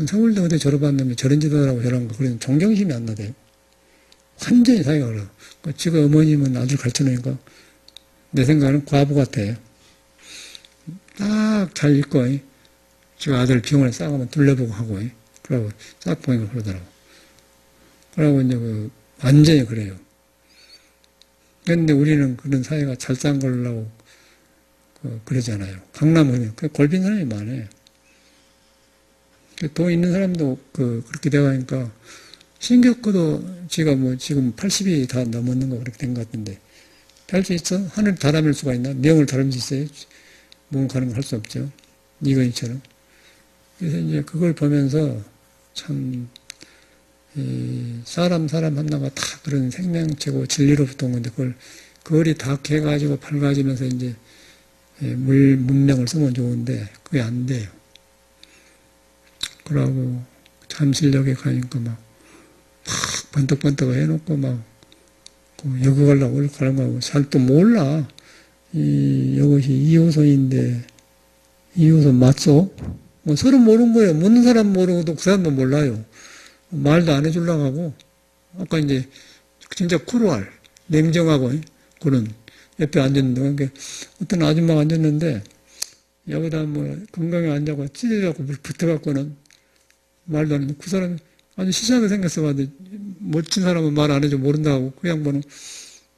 [SPEAKER 1] 서울대 의대 졸업한 놈이 저런 짓 하라고 저런 거 그래서 존경심이 안 나대요. 완전히 사기가 올라. 지금 어머님은 아들 가르쳐놓으니까 내 생각은 과부 같아요. 딱 잘 읽고 지금 아들 병원에 싸가면 둘러보고 하고 그러고 싹 보니까 그러더라고. 그러고 이제 완전히 그래요. 그런데 우리는 그런 사회가 잘 싼 걸로 그러잖아요. 강남은 골빈 사람이 많아요. 돈 있는 사람도 그렇게 되어가니까 신격구도 지가 뭐 지금 80이 다 넘었는 거 그렇게 된 것 같은데 할 수 있어? 하늘 다람일 수가 있나? 명을 다룰 수 있어요? 뭔 가는 거 할 수 없죠. 이건희처럼. 그래서 이제 그걸 보면서 참 사람 하나가 다 그런 생명체고 진리로부터 온 건데 그걸 다 개가지고 밝아지면서 이제 문명을 쓰면 좋은데 그게 안 돼요. 그러고 잠실역에 가니까 막 번뜩번뜩 해놓고 막 여기 가려고 여기 가는 거고 잘 또 몰라. 이것이 2호선인데 2호선 맞소? 뭐 서로 모르는 거예요. 묻는 사람 모르고도 그 사람도 몰라요. 말도 안 해주려고 하고 아까 이제 진짜 쿨할 냉정하고 그런 옆에 앉았는데 그러니까 어떤 아줌마가 앉았는데 여기다 뭐 건강에 앉아고 찢어져갖고 붙어갖고는 말도 안 해주고 그 사람이 아주 시시하게 생겼어. 멋진 사람은 말 안 해줘 모른다고 그 양반은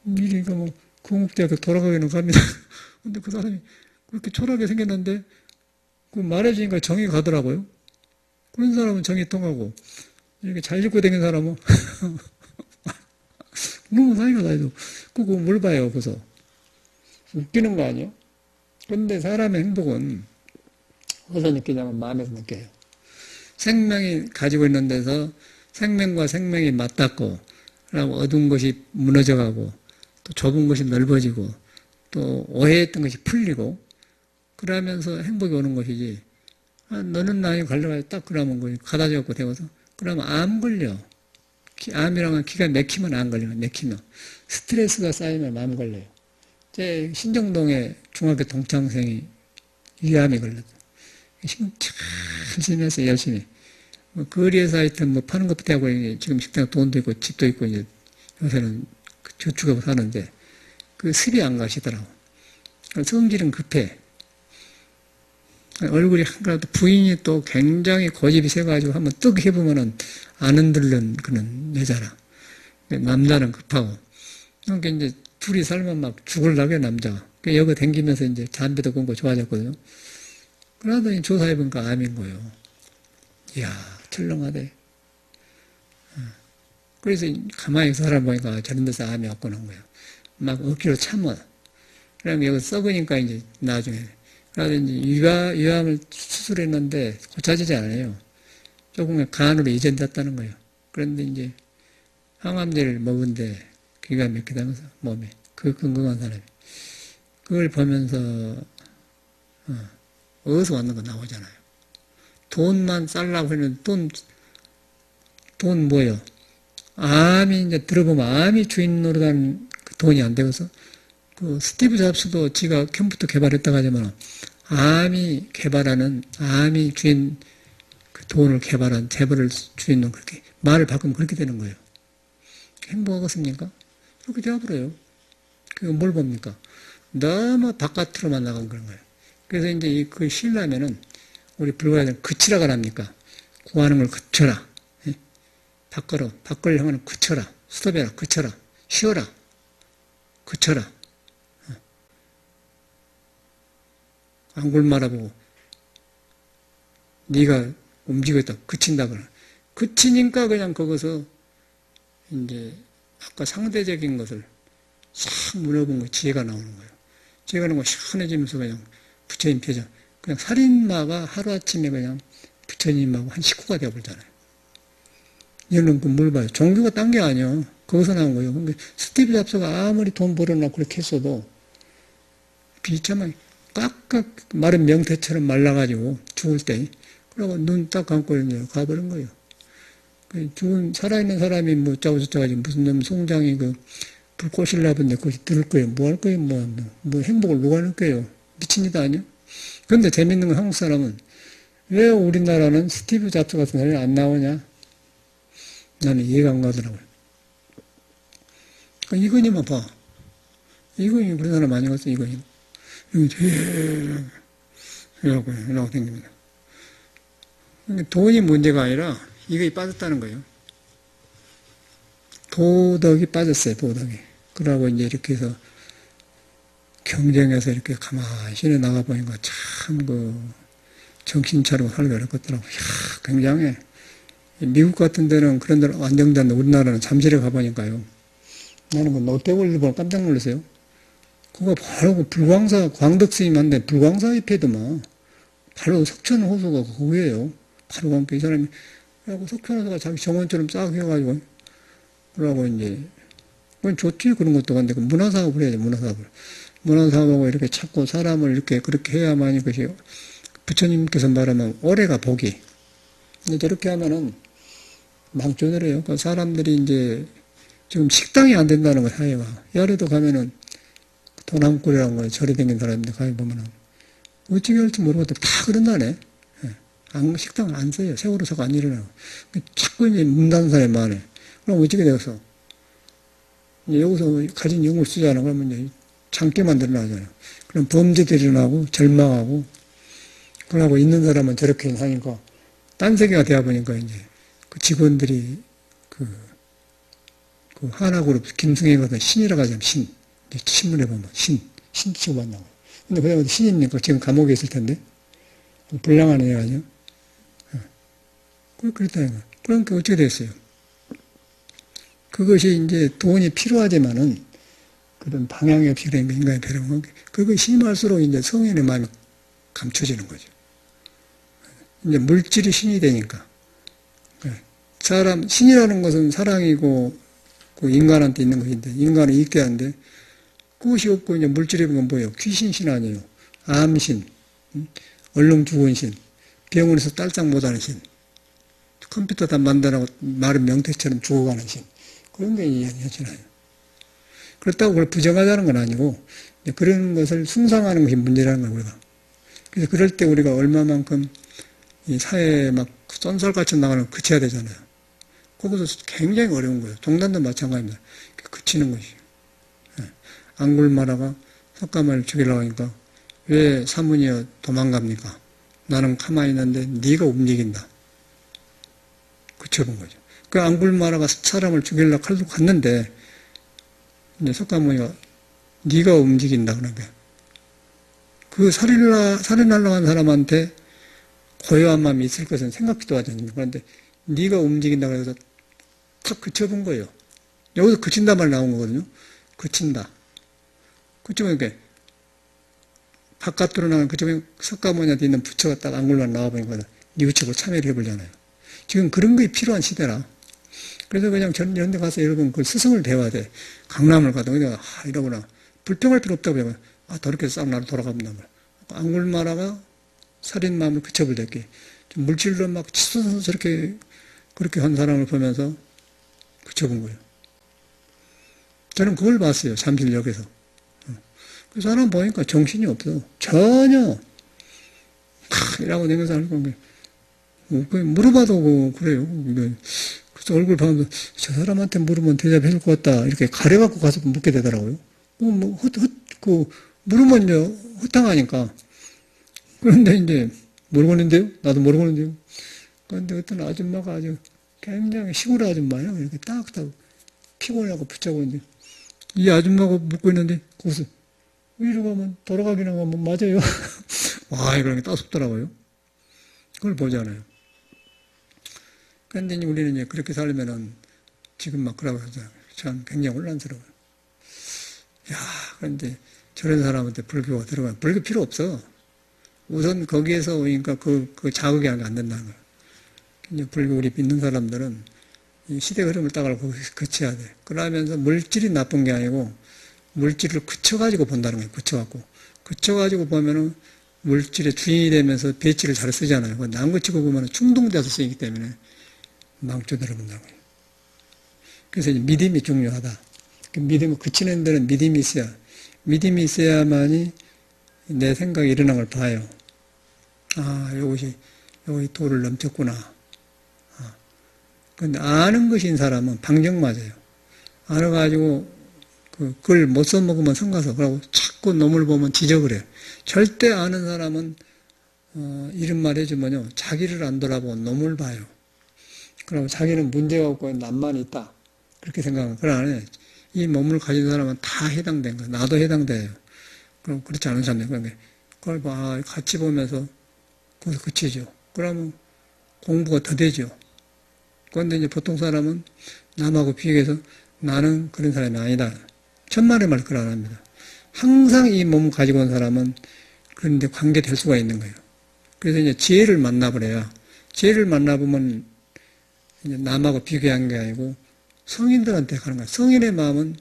[SPEAKER 1] 미리가 뭐 건국대학교 돌아가기는 갑니다. 근데 그 사람이 그렇게 초라하게 생겼는데 그 말해주니까 정이 가더라고요. 그런 사람은 정이 통하고 이렇게 잘 입고 다니는 사람은 너무 사이가 나도 그거 뭘 봐요. 그래서 웃기는 거 아니에요? 그런데 사람의 행복은 어디서 느끼냐면 마음에서 느껴요. 생명이 가지고 있는 데서 생명과 생명이 맞닿고 그리고 어두운 것이 무너져가고 또 좁은 것이 넓어지고 또 오해했던 것이 풀리고 그러면서 행복이 오는 것이지 너는 나이 걸려가지고 딱 그러면 거기 가다 잡고 되어서 그러면 암 걸려. 암이랑은 기가 막히면 안 걸려요. 막히면. 스트레스가 쌓이면 암 걸려요. 제 신정동에 중학교 동창생이 위암이 걸렸어. 열심히 해서 열심히. 뭐 거리에서 하여튼 뭐 파는 것부터 하고 지금 식당 돈도 있고 집도 있고 이제 요새는 저축하고 사는데 그 습이 안 가시더라고. 성질은 급해. 얼굴이 한가라도 부인이 또 굉장히 고집이 세가지고 한번 떡 해보면은 안 흔들는 그런 여자라. 남자는 급하고. 그러니까 이제 둘이 살면 막 죽을라게 남자가. 여기 댕기면서 이제 담배도 끊고 좋아졌거든요. 그러더니 조사해보니까 암인 거예요. 이야, 철렁하대. 그래서 가만히 살아보니까 저런 데서 암이 왔구나 한 거예요. 막 억지로 참아. 그러면 여기 썩으니까 이제 나중에. 그래서 이제 유암을 수술했는데 고쳐지지 않아요. 조금의 간으로 이전됐다는 거예요. 그런데 이제 항암제를 먹은데 기가 막히다면서 몸에. 그 건강한 사람이. 그걸 보면서 어디서 왔는가 나오잖아요. 돈만 쌀라고 하는 돈 뭐예요? 암이 이제 들어보면 암이 주인 노릇하는 그 돈이 안 되어서 그 스티브 잡스도 지가 컴퓨터 개발했다고 하지만 암이 주인 그 돈을 개발한 재벌을 주인은 그렇게 말을 바꾸면 그렇게 되는 거예요. 행복하겠습니까? 그렇게 되어버려요. 그거 뭘 봅니까? 너무 바깥으로만 나간 그런 거예요. 그래서 이제 그 쉬려면은 우리 불가야는 그치라가 납니까? 구하는 걸 그쳐라. 밖을 향하는 그쳐라. 스톱해라. 그쳐라. 쉬어라. 그쳐라. 안골 말아보고 네가 움직였다. 그친다. 그치니까 그냥 거기서 이제 아까 상대적인 것을 싹 물어본 거 지혜가 나오는 거예요. 지혜가 나오는 거 시원해지면서 그냥 부처님 표정. 그냥 살인마가 하루아침에 그냥 부처님하고 한 식구가 되어버리잖아요. 얘는 뭘 봐요? 종교가 딴 게 아니야. 거기서 나온 거예요. 근데 스티브 잡스가 아무리 돈 벌어놓고 그렇게 했어도 비참하게 깍깍 마른 명태처럼 말라가지고 죽을 때 그러고 눈 딱 감고 이제 가버린 거예요. 살아있는 사람이 뭐 짜고 저짜고 무슨 놈 송장이 불 꼬실라던데 그것이 들을 거예요. 뭐 할 거예요? 뭐 행복을 누가 할 거예요? 미친 일 아니야? 근데 재밌는 건 한국 사람은 왜 우리나라는 스티브 잡스 같은 사람이 안 나오냐? 나는 이해가 안 가더라고요. 이건희만 봐. 이건희 우리나라 많이 갔어, 이건희. 이러고 댕깁니다. 돈이 문제가 아니라 이게 빠졌다는 거예요. 도덕이 빠졌어요, 도덕이. 그러고 이제 이렇게 해서 경쟁해서 이렇게 가만히 시내 나가보니까 참 정신 차리고 살기 어렵겠더라고요. 이야, 굉장해. 미국 같은 데는 그런 데는 안정되는데 우리나라는 잠실에 가보니까요. 나는 그 롯데월드 보고 깜짝 놀랐어요. 그거 바로 불광사, 광덕스님한테 불광사 입회더만. 바로 석천 호수가 거기에요. 바로 함께 이 사람이. 그래갖고 석천 호수가 자기 정원처럼 싹 해가지고. 그러고 이제, 그건 좋지, 그런 것도. 근데 그 문화사업을 해야죠, 문화사업을. 문화사업하고 이렇게 찾고 사람을 이렇게 그렇게 해야만이 것이 부처님께서 말하면 올해가 복이. 근데 저렇게 하면은 망조들이에요. 그 사람들이 이제 지금 식당이 안 된다는 거, 사회가. 열에도 가면은 도남골이라는 거에 절에 댕긴 사람인데 가면 보면은 어찌게 할지 모르겠다. 다 그런다네. 식당을 안 써요. 세월호 사고 안 일어나고. 자꾸 이제 문 닫는 사람이 많아. 그럼 어찌게 되어서 이제 여기서 가진 영을 쓰잖아. 그러면 이제 장기만 일어나잖아요. 그럼 범죄들이 일어나고 절망하고 그러고 있는 사람은 저렇게 하니까 딴 세계가 되어 보니까 이제 그 직원들이 그 하나그룹 김승혜 같은 신이라고 하잖아요. 신. 신문에 보면 신 취급한다고. 근데 그다음에 신입니까? 지금 감옥에 있을 텐데. 불량한 애가 아니요. 그랬다니까. 그러니까 어떻게 됐어요? 그것이 이제 돈이 필요하지만은 그런 방향이 없이 그런 인간이 배려한 게 그것이 심할수록 이제 성인의 마음이 감춰지는 거죠. 이제 물질이 신이 되니까. 신이라는 것은 사랑이고, 그 인간한테 있는 것인데, 인간은 이익대한데, 그것이 없고, 이제 물질이 보면 뭐예요? 귀신신 아니에요. 암신, 얼른 죽은 신, 병원에서 딸짝 못하는 신, 컴퓨터 다 만들라고 마른 명태처럼 죽어가는 신. 그런 게 현실이에요. 그렇다고 그걸 부정하자는 건 아니고, 그런 것을 숭상하는 것이 문제라는 거예요, 우리가. 그래서 그럴 때 우리가 얼마만큼 이 사회에 막 쏜살같이 나가는 걸 그쳐야 되잖아요. 거기서 굉장히 어려운 거예요. 종단도 마찬가지입니다. 그치는 것이. 앙굴마라가 석가모니를 죽이려고 하니까 왜 사문이여 도망갑니까? 나는 가만히 있는데 네가 움직인다. 그쳐본 거죠. 그 앙굴마라가 사람을 죽이려고 칼도 갔는데 이제 석가모니가 네가 움직인다 그러니까 그 살인하려고 한 사람한테 고요한 마음이 있을 것은 생각지도 하지 않습니까? 그런데 네가 움직인다 그래서 탁 그쳐본 거예요. 여기서 그친다 말 나온 거거든요. 그친다. 그치면 바깥으로 나가는 그쪽에 석가모니한테 있는 부처가 딱 앙굴만 나와보니까 뉘우치고 참여를 해보잖아요. 지금 그런 게 필요한 시대라. 그래서 그냥 이런 데 가서 여러분 그 스승을 배워야 돼. 강남을 가도 그냥 이러거나 불평할 필요 없다고 해요. 더럽게 싹 나로 돌아가본단 말이야. 앙굴마라가 살인 마음을 그쳐버렸기. 물질로 막 치솟아서 저렇게, 그렇게 한 사람을 보면서 그쳐본 거예요. 저는 그걸 봤어요. 잠실역에서. 그 사람 보니까 정신이 없어. 전혀. 이라고 내면서 하는 게. 물어봐도 그래요. 그래서 얼굴 보면서 저 사람한테 물으면 대답해 줄 것 같다. 이렇게 가려갖고 가서 묻게 되더라고요. 물으면 이제 허탕하니까. 그런데 이제 모르겠는데요? 나도 모르겠는데요? 그런데 어떤 아줌마가 아주 굉장히 시골 아줌마예요. 이렇게 딱딱 피곤하고 붙잡고 있는데 이 아줌마가 묻고 있는데 거기서 위로 가면 돌아가기나 가면 맞아요. 와, 이런 게 따숩더라고요. 그걸 보잖아요. 그런데 우리는 이제 그렇게 살면은 지금 막 그러고 하잖아요. 참 굉장히 혼란스러워요. 야, 그런데 저런 사람한테 불교가 들어가면 불교 필요 없어. 우선 거기에서 오니까 그 자극이 안 된다는 거예요. 이제 불교 우리 믿는 사람들은 이 시대 흐름을 따라가고 그쳐야 돼. 그러면서 물질이 나쁜 게 아니고 물질을 그쳐가지고 본다는 거예요. 그쳐갖고. 그쳐가지고 보면은 물질의 주인이 되면서 배치를 잘 쓰잖아요. 남 그치고 보면은 충동돼서 쓰이기 때문에 망쳐들어 본다는 거예요. 그래서 이제 믿음이 중요하다. 믿음을 그치는 데는 믿음이 있어야, 믿음이 있어야만이 내 생각이 일어난 걸 봐요. 아, 여기 도를 넘쳤구나. 근데 아는 것인 사람은 방정 맞아요. 알아가지고 그걸 못 써먹으면 성가서 그러고 자꾸 놈을 보면 지적을 해요. 절대 아는 사람은 이런 말 해주면요. 자기를 안 돌아보고 놈을 봐요. 그럼 자기는 문제가 없고 남만 있다. 그렇게 생각하면 그러나 이 몸을 가진 사람은 다 해당된 거예요. 나도 해당돼요. 그럼 그렇지 않은 사람들 그걸 같이 보면서 거기서 그치죠. 그러면 공부가 더 되죠. 그런데 이제 보통 사람은 남하고 비교해서 나는 그런 사람이 아니다. 천만의 말 그걸 안 합니다. 항상 이 몸을 가지고 온 사람은 그런데 관계될 수가 있는 거예요. 그래서 이제 지혜를 만나버려야, 지혜를 만나보면 이제 남하고 비교한 게 아니고 성인들한테 가는 거예요. 성인의 마음은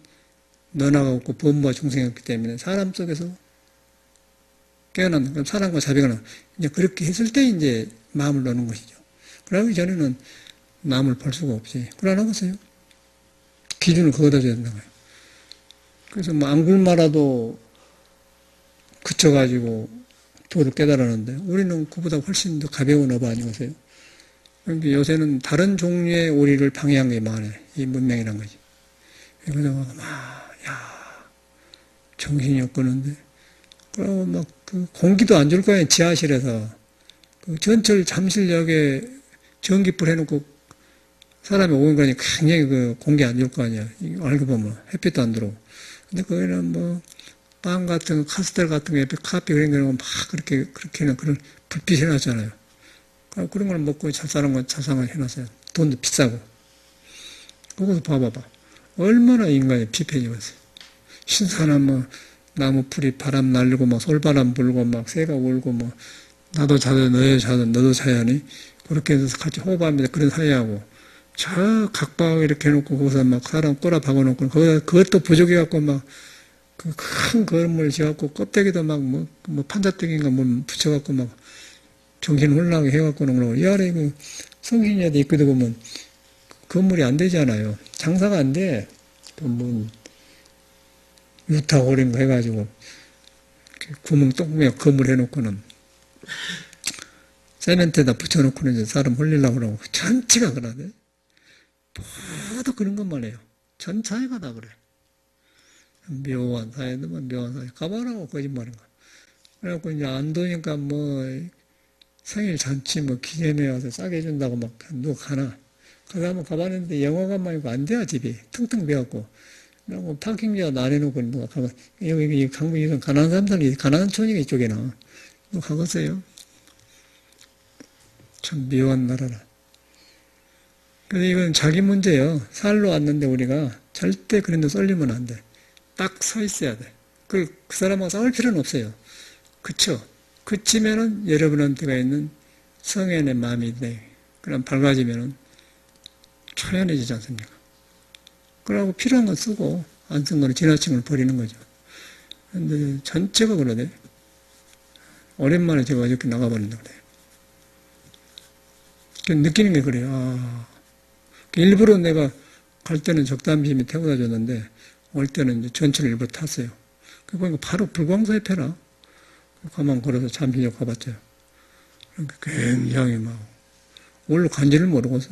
[SPEAKER 1] 너나가 없고 범부와 중생이 없기 때문에 사람 속에서 깨어난다. 그럼 사람과 자비가 나. 이제 그렇게 했을 때 이제 마음을 넣는 것이죠. 그러기 전에는 남을 볼 수가 없지. 그러나보세요. 기준을 거기다 줘야 된다고요. 그래서 뭐 안 굶어라도 그쳐가지고 도를 깨달았는데 우리는 그보다 훨씬 더 가벼운 업 아니겠어요? 그러니까 요새는 다른 종류의 오리를 방해한 게 많아요. 이 문명이란 거지. 그래서 정신이 없겠는데. 그러고 공기도 안 줄 거 아니에요. 지하실에서. 전철 잠실역에 전기불 해놓고 사람이 오는 거니 굉장히 공기 안 줄 거 아니야. 알고 보면 햇빛도 안 들어오고. 근데 거기는 빵 같은 거, 카스텔 같은 거, 옆에 카페 그런 거는 막 그렇게는 그런 불빛 해놨잖아요. 그런 걸 먹고 잘 사는 건 자상을 해놨어요. 돈도 비싸고. 그거 봐봐봐. 얼마나 인간이 피폐해졌어요. 신선한 나무 풀이 바람 날리고 솔바람 불고 새가 울고 나도 자도 너도 자야 하니 그렇게 해서 같이 호흡하면서 그런 사이하고 저 각박 이렇게 해놓고 거기서 사람 꼬라 박아놓고 그것도 부족해갖고 그 큰 건물 지어갖고 껍데기도 판자떼기인가 붙여갖고 정신 혼란하게 해갖고는 그러고 이 아래 성신이한테 입고 보면 건물이 안 되잖아요. 장사가 안 돼. 유타고린 거 해가지고 구멍 똥구멍에 건물 해놓고는 세멘트에다 붙여놓고는 이제 사람 홀리려고 그러고 전체가 그러네. 모두 그런 것만 해요. 전 사회가 다 그래. 묘한 사회는 묘한 사회. 가봐라고 거짓말인가. 그래갖고 이제 안 도니까 생일 잔치 기념회 와서 싸게 해준다고 누가 가나. 거기 한번 가봤는데 영화관만 안 돼요, 집이. 텅텅 비어갖고. 그리고 파킹지도 안 해놓고 누가 가봐. 여기 강북 이런 가난한 사람들이, 가난한 촌이가 이쪽에나. 누가 가봤어요? 참 묘한 나라라. 그래서 이건 자기 문제예요. 살러 왔는데 우리가 절대 그런 데 쏠리면 안 돼. 딱 서 있어야 돼. 그 사람하고 싸울 필요는 없어요. 그쵸? 그치면은 여러분한테가 있는 성현의 마음이 돼. 그럼 밝아지면은 초연해지지 않습니까? 그러고 필요한 건 쓰고 안 쓴 거는 지나친 걸 버리는 거죠. 근데 전체가 그러네. 오랜만에 제가 어저께 나가버린다 그래요. 느끼는 게 그래요. 일부러 내가 갈 때는 적당히 태워다 줬는데, 올 때는 이제 전철을 일부러 탔어요. 그 보니까 바로 불광사에 패라. 가만 걸어서 잠시력 가봤죠. 굉장히 막, 원래 간지를 모르고서.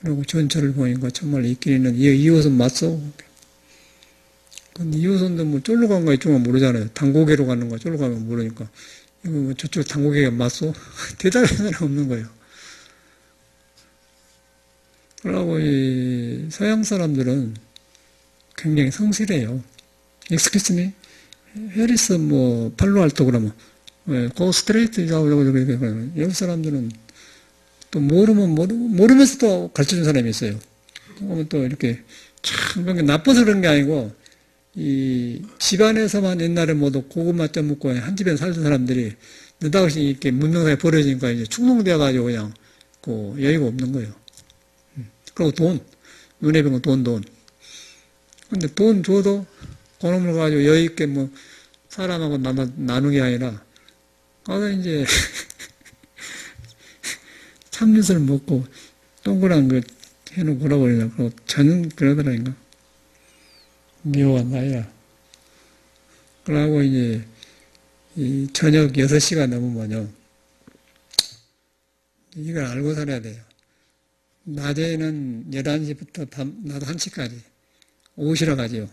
[SPEAKER 1] 그리고 전철을 보니까 정말 있긴 있는, 2호선 맞소? 근데 2호선도 뭐 쫄로 간 거 이쪽은 모르잖아요. 당고개로 가는 거 쫄로 가는 거 모르니까. 이거 뭐 저쪽 당고개가 맞소? 대답이 없는 거예요. 그러고 이 서양 사람들은 굉장히 성실해요. Excuse me? Here is 뭐 팔로알토 그러면 go straight 여기 사람들은 또 모르면서 또 가르쳐준 사람이 있어요. 그러면 또 이렇게 참 나빠서 그런 게 아니고 이 집안에서만 옛날에 모두 고구마 쪄 먹고 한 집에 살던 사람들이 느닷없이 이렇게 문명사에 버려지니까 이제 충동되어가지고 그냥 그 여유가 없는 거예요. 그리고 눈에 뵈면 돈. 근데 돈 줘도 그놈을 가지고 여유있게 뭐 사람하고 나누게 아니라 가서 이제 참유을 먹고 동그란 거 해놓고 걸어버리려고 그러고 저는 그러더라니까. 묘한 나이야. 그러고 이제 이 저녁 6시가 넘으면요. 이걸 알고 살아야 돼요. 낮에는 11시부터 낮 1시까지 오시러 가지요.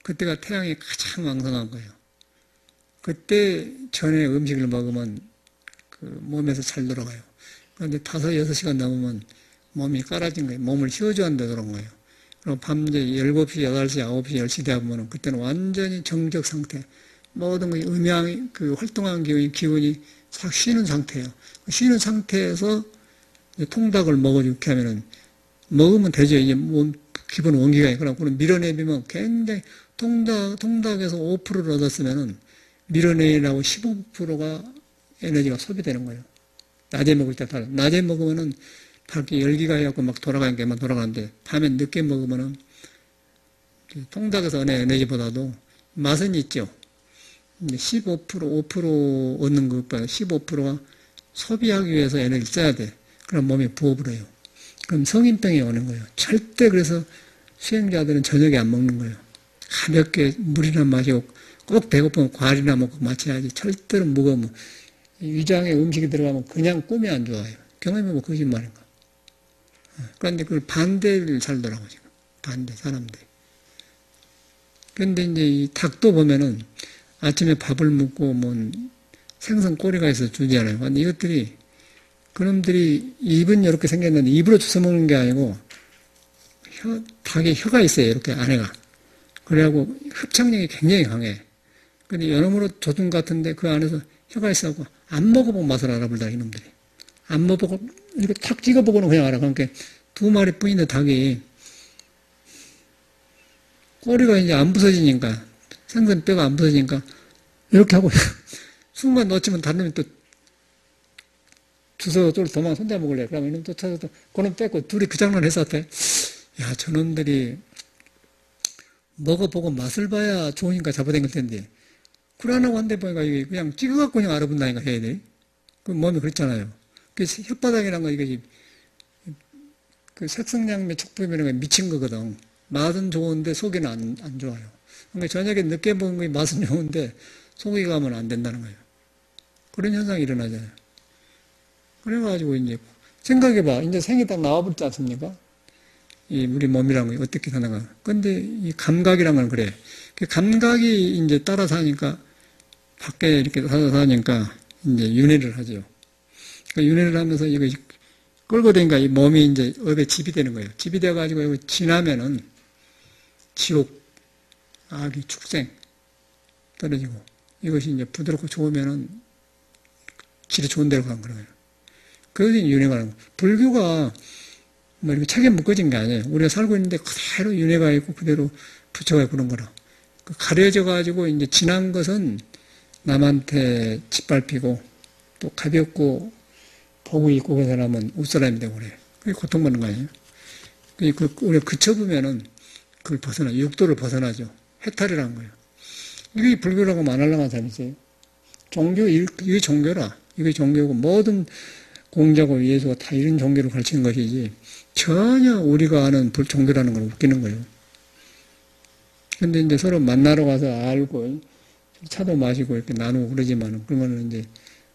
[SPEAKER 1] 그때가 태양이 가장 왕성한 거예요. 그때 전에 음식을 먹으면 그 몸에서 잘 돌아가요. 그런데 5, 6시간 넘으면 몸이 깔아진 거예요. 몸을 휘어줘야 한다 그런 거예요. 그리고 밤 이제 7시, 8시, 9시, 10시 되면 그때는 완전히 정적 상태. 모든 그 음양, 그 활동하는 기운이 싹 쉬는 상태예요. 쉬는 상태에서 통닭을 먹어주고 이렇게 하면은 먹으면 되죠. 이제 몸 기본 원기가 있거나 그럼 밀어내비면 굉장히 통닭에서 5%를 얻었으면은 밀어내라고 15%가 에너지가 소비되는 거예요. 낮에 먹을 때 달라. 낮에 먹으면은 다 이렇게 열기가 해갖고 막 돌아가는 게만 돌아가는데 밤에 늦게 먹으면은 통닭에서 얻는 에너지보다도 맛은 있죠. 15%, 5% 얻는 것보다 15%가 소비하기 위해서 에너지를 써야 돼. 그럼 몸이 부어버려요. 그럼 성인병이 오는 거예요. 절대 그래서 수행자들은 저녁에 안 먹는 거예요. 가볍게 물이나 마시고 꼭 배고프면 과일이나 먹고 마셔야지. 절대로 무거우면 위장에 음식이 들어가면 그냥 꿈이 안 좋아요. 경험해보면 거짓말인가. 그런데 그걸 반대를 살더라고 지금. 반대 사람들이. 그런데 이제 이 닭도 보면은 아침에 밥을 먹고 뭐 생선 꼬리가 있어 주잖아요. 근데 이것들이 그놈들이 입은 이렇게 생겼는데 입으로 주워 먹는 게 아니고 닭에 혀가 있어요. 이렇게 안에가. 그래갖고 흡착력이 굉장히 강해. 근데 여러모로 조준 같은데 그 안에서 혀가 있어갖고 안 먹어보고 맛을 알아볼다 이놈들이. 안 먹어보고 이렇게 탁 찍어보고는 그냥 알아. 그러니까 2마리 뿐인데 닭이 꼬리가 이제 안 부서지니까 생선 뼈가 안 부서지니까 이렇게 하고 순간 놓치면 다른 놈이 또 주워 도망 손대 먹을래. 그러면 이놈 또 찾아서 그놈 뺏고 둘이 그 장난 했었대. 야, 저놈들이 먹어보고 맛을 봐야 좋으니까 잡아당길 텐데 굴안하고 한대 보니까 이게 그냥 찍어갖고 그냥 알아본다니까 해야 돼. 그 몸이 그렇잖아요. 그 혓바닥이란 거 이게 그 색성양매 촉부이라는 게 미친 거거든. 맛은 좋은데 속에는 안 좋아요. 그러니까 저녁에 늦게 먹은 게 맛은 좋은데 속이 가면 안 된다는 거예요. 그런 현상이 일어나잖아요. 그래가지고 이제 생각해봐. 이제 생이 딱 나와버리지 않습니까? 이 우리 몸이란 게 어떻게 사는가. 근데 이 감각이란 건 그래. 그 감각이 이제 따라서 하니까 밖에 이렇게 사니까 이제 윤회를 하죠. 그 윤회를 하면서 이거 끌고 다니까 이 몸이 이제 업에 집이 되는 거예요. 집이 돼가지고 이거 지나면은 지옥, 악이, 축생 떨어지고 이것이 이제 부드럽고 좋으면은 질이 좋은 데로 간 거예요. 그것이 윤회가 하는 거예요. 불교가 뭐 이렇게 책에 묶어진 게 아니에요. 우리가 살고 있는데 그대로 윤회가 있고 그대로 부처가 있고 그런 거라. 그 가려져 가지고 이제 지난 것은 남한테 짓밟히고 또 가볍고 복이 있고 그 사람은 웃사람이 되고 그래. 그게 고통받는 거 아니에요? 우리가 그쳐보면은 그걸 육도를 벗어나죠. 해탈이라는 거예요. 이게 불교라고 하면 안 하려면 잘못이에요. 이게 종교라. 이게 종교고, 모든 공자고 예수가 다 이런 종교를 가르치는 것이지, 전혀 우리가 아는 종교라는 걸 웃기는 거예요. 근데 이제 서로 만나러 가서 알고, 차도 마시고 이렇게 나누고 그러지만은, 그러면은 이제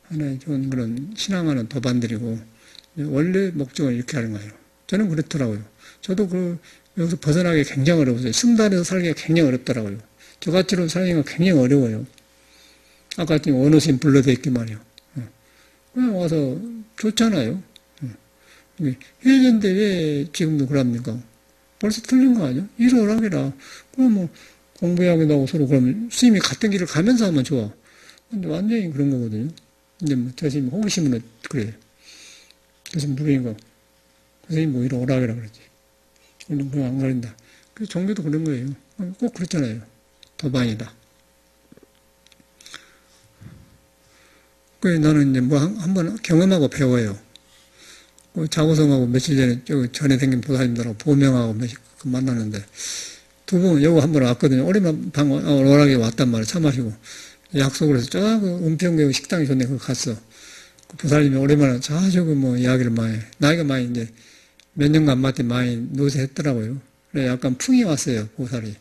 [SPEAKER 1] 하나의 좋은 그런 신앙하는 도반들이고, 원래 목적은 이렇게 하는 거예요. 저는 그렇더라고요. 저도 여기서 벗어나기 굉장히 어려웠어요. 승단에서 살기가 굉장히 어렵더라고요. 저같이로 살기가 굉장히 어려워요. 아까 지금 언어심 불러댔기 말이에요. 그냥 와서 좋잖아요. 해야되는데 왜 지금도 그럽니까? 벌써 틀린 거 아니야? 일어나기라. 그럼 뭐 공부하기도 하고 서로 그러면 스님이 같은 길을 가면서 하면 좋아. 근데 완전히 그런 거거든요. 근데 뭐 저 스님 호기심은 그래요. 그래서 누구인가 선생님 뭐 이러 오라기라 그러지. 그냥 안 가린다. 그래서 종교도 그런 거예요. 꼭 그렇잖아요. 도반이다. 그래서 나는 이제 뭐 한번 경험하고 배워요. 자고성하고 며칠 전에 생긴 보살님들하고 보명하고 만났는데 두 분 여기 한번 왔거든요. 오랜만 오락에 왔단 말이에요. 차 마시고 약속을 해서 저 은평교 식당이 좋네. 거기 갔어. 그 보살님이 오랜만에 저거 뭐 이야기를 많이 나이가 많이 이제 몇 년간 맞대 많이 노쇠했더라고요. 그래 약간 풍이 왔어요. 보살이.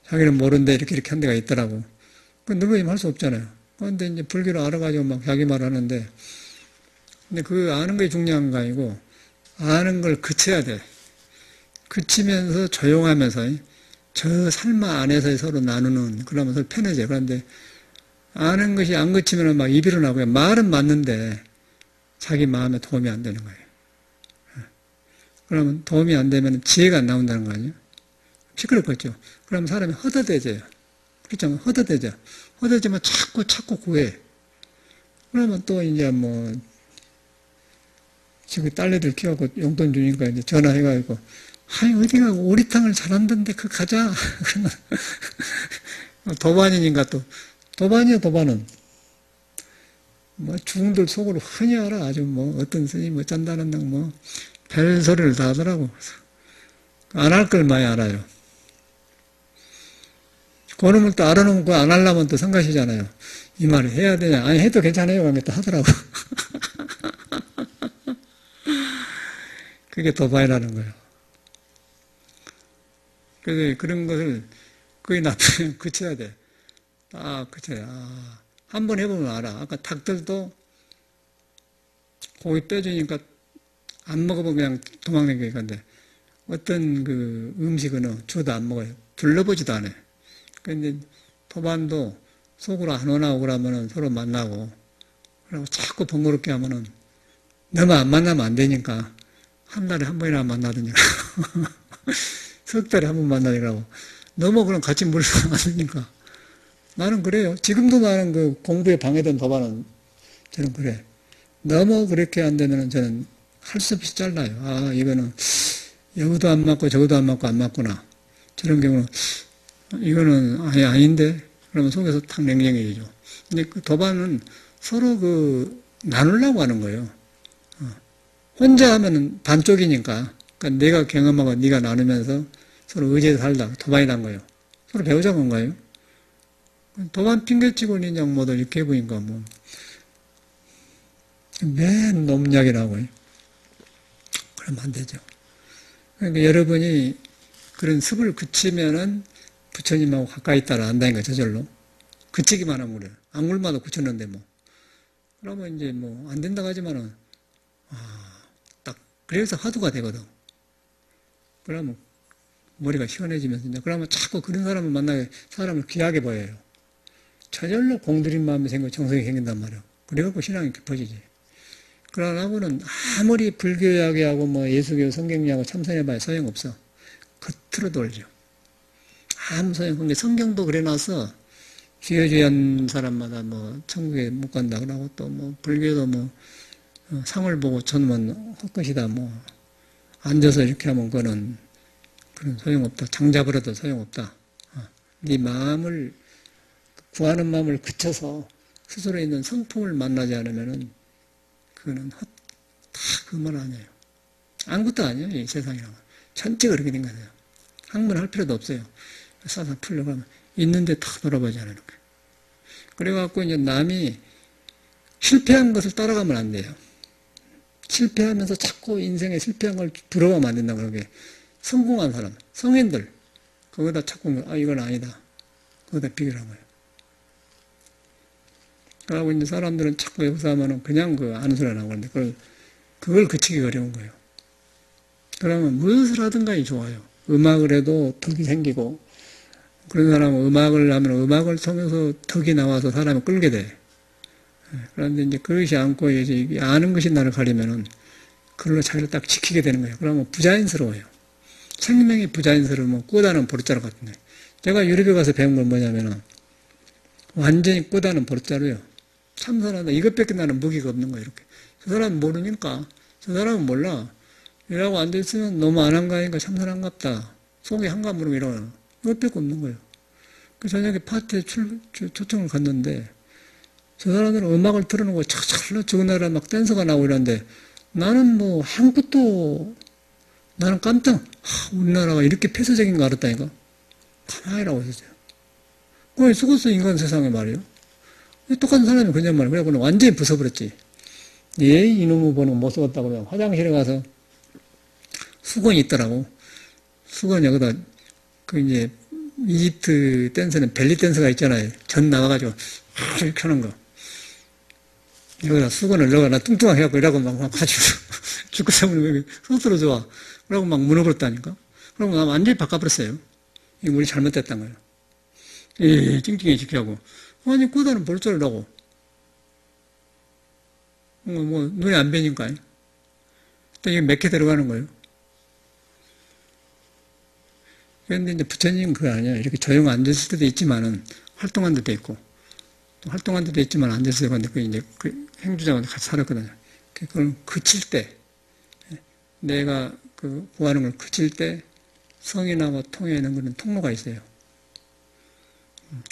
[SPEAKER 1] 자기는 모르는데 이렇게 한 데가 있더라고. 그 누구님 할 수 없잖아요. 그런데 이제 불교를 알아가지고 막 자기 말 하는데 근데 그 아는 게 중요한 거 아니고 아는 걸 그쳐야 돼. 그치면서 조용하면서 저 삶 안에서 서로 나누는 그러면서 편해져요. 그런데 아는 것이 안 그치면 막 입이 일어나고요. 말은 맞는데 자기 마음에 도움이 안 되는 거예요. 그러면 도움이 안 되면 지혜가 안 나온다는 거 아니에요? 시끄럽겠죠. 그러면 사람이 허드대져요. 그렇죠. 허드대져. 허드대지면 자꾸 구해. 그러면 또 이제 뭐 지금 딸내들 키워갖고 용돈 주니까 이제 전화해가지고 아이 어디가 오리탕을 잘한던데 그 가자. 그러면 도반이니까 또 도반이야 도반은 뭐 중들 속으로 흔히 알아. 아주 뭐 어떤 스님 뭐 짠다는 등 뭐 별소리를 다 하더라고. 안 할 걸 많이 알아요. 그놈을 또 알아놓고 안 하려면 또 성가시잖아요. 이 말을 해야 되냐. 아니 해도 괜찮아요. 그러면 또 하더라고. 그게 도반이라는 거예요. 그래서 그런 것을 거의 나쁘면 그쳐야 돼. 그쳐야. 한번 해보면 알아. 아까 닭들도 고기 빼주니까 안 먹어보면 그냥 도망다니는 건데 어떤 그 음식은 줘도 안 먹어요. 둘러보지도 않아요. 근데 도반도 속으로 안 원하고 그러면은 서로 만나고 그리고 자꾸 번거롭게 하면은 너무 안 만나면 안 되니까 한 달에 한 번이나 만나더니 석 달에 한 번 만나더라고. 너무 그럼 같이 물서 안 되니까. 나는 그래요. 지금도 나는 그 공부에 방해된 도반은 저는 그래. 너무 그렇게 안 되면은 저는 할 수 없이 잘라요. 이거는 여기도 안 맞고 저기도 안 맞고 안 맞구나. 저런 경우는 이거는 아닌데 그러면 속에서 탁 냉정해지죠. 근데 그 도반은 서로 나누려고 하는 거예요. 혼자 하면은 반쪽이니까. 그러니까 내가 경험하고 네가 나누면서 서로 의지해서 살다. 도반이란 거예요. 서로 배우자고 한 거예요. 도반 핑계치고 그냥 뭐들 이렇게 해보니까 뭐 맨 놈약이라고 해요. 그러면 안 되죠. 그러니까 여러분이 그런 습을 그치면은 부처님하고 가까이 있다라 안다니까 저절로. 그치기만 하면 그래요. 안굴마도 그쳤는데 뭐. 그러면 이제 뭐 안 된다고 하지만은 딱 그래서 화두가 되거든. 그러면 머리가 시원해지면서 이제 그러면 자꾸 그런 사람을 만나게 사람을 귀하게 보여요. 저절로 공들인 마음이 생기고 정성이 생긴단 말이에요. 그래갖고 신앙이 깊어지지. 그러나고는 아무리 불교 이야기하고 뭐 예수교 성경이하고 참선해봐야 소용없어. 겉으로 돌죠. 아무 소용없는 게 성경도 그래놔서 주여주연 사람마다 뭐 천국에 못 간다 그러고 또 뭐 불교도 뭐 상을 보고 저놈은 헛것이다 뭐 앉아서 이렇게 하면 그거는 소용없다. 장 잡으라도 소용없다. 네 마음을 구하는 마음을 그쳐서 스스로 있는 성품을 만나지 않으면은 그거는 다 그 말 아니에요. 아무것도 아니에요. 이 세상이라고. 전체가 그렇게 된 거예요. 학문할 필요도 없어요. 싸서 풀려고 하면 있는데 다 돌아보지 않아요. 그래갖고 이제 남이 실패한 것을 따라가면 안 돼요. 실패하면서 자꾸 인생에 실패한 걸 부러워하면 안 된다, 그러게. 성공한 사람, 성인들, 거기다 자꾸, 이건 아니다. 거기다 비교를 한 거예요. 그러고 이제 사람들은 자꾸 여기서 하면은 그냥 아는 소리가 나오는데, 그걸 그치기 어려운 거예요. 그러면 무엇을 하든 간에 좋아요. 음악을 해도 덕이 생기고, 그런 사람은 음악을 하면 음악을 통해서 덕이 나와서 사람을 끌게 돼. 그런데 이제 그것이 않고 이제 아는 것이 나를 가리면은 그걸로 자기를 딱 지키게 되는 거예요. 그러면 부자연스러워요. 생명이 부자연스러우면 꾸다는 보르자루 같은 거예요. 제가 유럽에 가서 배운 건 뭐냐면은 완전히 꾸다는 보르자루예요. 참선하다 이것밖에 나는 무기가 없는 거예요. 이렇게. 저 사람은 모르니까 저 사람은 몰라. 이라고 앉아있으면 너무 안 한가하니까 참선한갑다. 속이 한가무르고 이러고 이것밖에 없는 거예요. 그 저녁에 파티에 초청을 갔는데 저 사람들은 음악을 틀어놓고 찰찰 저거나라 막 댄서가 나오고 이러는데 나는 뭐 한국도 나는 깜짝 우리나라가 이렇게 폐쇄적인 거 알았다니까. 가만히 라고 있었어요. 그걸 쓰고서 인간 세상에 말이에요. 똑같은 사람이 그냥 말이에요. 그래갖고 완전히 부숴버렸지. 이놈의 보는 거 못 쓰겠다고 그냥 화장실에 가서 수건이 있더라고. 수건 여기다 이제 이집트 댄스는 벨리 댄스가 있잖아요. 전 나와가지고 이렇게 하는 거. 여기다 수건을 넣어가 나 뚱뚱하게 해갖고 이러고 막 가지고 죽고 사면 왜 소스로 좋아. 그러고 막 무너버렸다니까. 그러고 나 완전히 바꿔버렸어요. 이 우리 잘못됐단 거예요. 찡찡이 지키라고. 아니 꾸다는 볼줄라고. 눈에 안 뵈니까. 또 이게 몇 개 들어가는 거예요. 그런데 이제 부처님은 그거 아니에요. 이렇게 조용 앉았을 때도 있지만은 활동한 데도 있고, 또 활동한 데도 있지만 앉았을 때, 근데 이제 행주자가 같이 살았거든요. 그걸 그칠 때, 내가 구하는 걸 그칠 때 성인하고 통해내는 그런 통로가 있어요.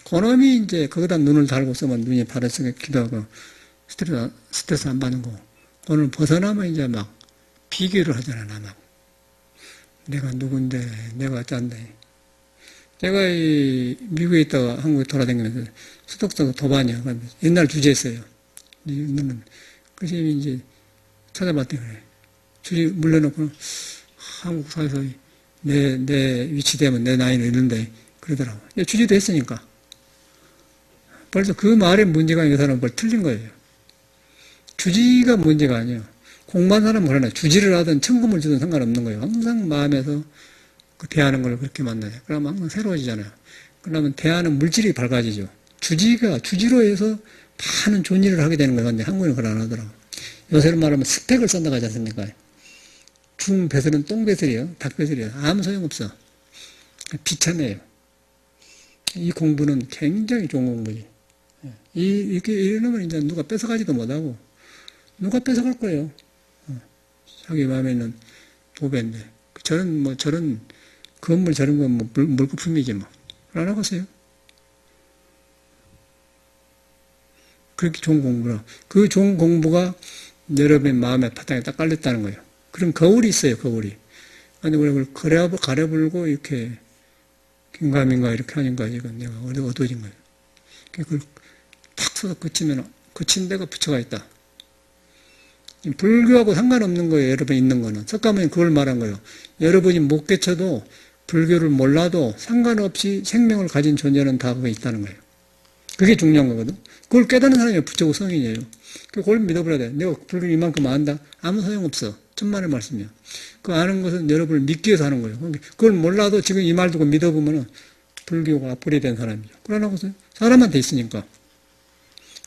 [SPEAKER 1] 그놈이 이제 거기다 눈을 달고 쓰면 눈이 바르게 기도하고 스트레스 안 받는 거. 오늘 벗어나면 이제 막 비교를 하잖아, 남하고. 내가 누군데, 내가 짠데. 제가 미국에 있다가 한국에 돌아다니면서 수독자가 도반이야. 옛날 주제였어요. 그래서 이제 찾아봤더니 그래. 주제 물려놓고 한국 사회에서 내 위치 되면 내 나이는 이런데 그러더라고. 주제도 했으니까. 벌써 그 말에 문제가 있는 사람은 벌써 틀린 거예요. 주지가 문제가 아니에요. 공부한 사람은 그러나 주지를 하든 천금을 주든 상관없는 거예요. 항상 마음에서 대하는 걸 그렇게 만나요. 그러면 항상 새로워지잖아요. 그러면 대하는 물질이 밝아지죠. 주지로 해서 많은 좋은 일을 하게 되는 거예요. 근데 한국인은 그걸 안 하더라고. 요새는 말하면 스펙을 쓴다고 하지 않습니까? 중배설은 똥배설이에요. 닭배설이에요. 아무 소용없어. 비참해요. 이 공부는 굉장히 좋은 공부지. 이렇게 이러면 이제 누가 뺏어가지도 못하고, 누가 뺏어갈 거예요. 자기 마음에 있는 도배인데. 저런 건물 저런 건 뭐 물거품이지 뭐. 안 하겠어요? 그렇게 좋은 공부라. 그 좋은 공부가 여러분의 마음의 바탕에 딱 깔렸다는 거예요. 그런 거울이 있어요, 거울이. 아니, 그걸 가려불고 이렇게 긴가민가 이렇게 하니까 이건 내가 어두워진 거예요. 그걸 탁 서서 그친 데가 부처가 있다. 불교하고 상관없는 거예요, 여러분 있는 거는. 석가모니 그걸 말한 거예요. 여러분이 못 깨쳐도 불교를 몰라도 상관없이 생명을 가진 존재는 다 거기 있다는 거예요. 그게 중요한 거거든. 그걸 깨닫는 사람이 부처고 성인이에요. 그걸 믿어버려야 돼. 내가 불교를 이만큼 안다? 아무 소용없어. 천만의 말씀이야. 그 아는 것은 여러분을 믿기 위해서 하는 거예요. 그걸 몰라도 지금 이 말 듣고 믿어보면은 불교가 불이 된 사람이죠. 그러나고서 사람한테 있으니까.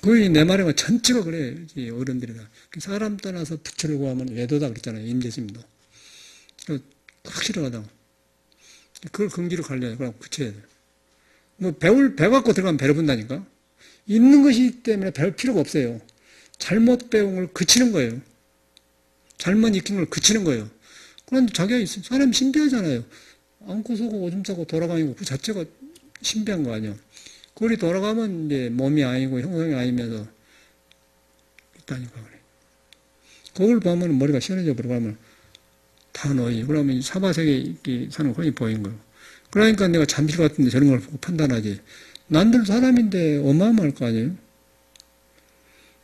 [SPEAKER 1] 거의 내 말에 전체가 그래요. 어른들이 다. 사람 떠나서 부처를 구하면 외도다 그랬잖아요. 임재스님도. 확 싫어하다고. 그걸 긍지로 갈려요. 그럼 그쳐야 돼요. 배 갖고 들어가면 배를 본다니까? 있는 것이기 때문에 배울 필요가 없어요. 잘못 배운 걸 그치는 거예요. 잘못 익힌 걸 그치는 거예요. 그런데 자기가 있어요. 사람이 신비하잖아요. 안고 서고 오줌 싸고 돌아가는 거 그 자체가 신비한 거 아니야. 그걸 돌아가면 이제 몸이 아니고 형성이 아니면서 있다니까 그래. 그걸 보면 머리가 시원해져 버리고 하면 다 놓이지. 그러면 사바세계 사는 거 거의 보인 거예요. 그러니까 내가 잠실 같은데 저런 걸 보고 판단하지. 난들 사람인데 어마어마할 거 아니에요?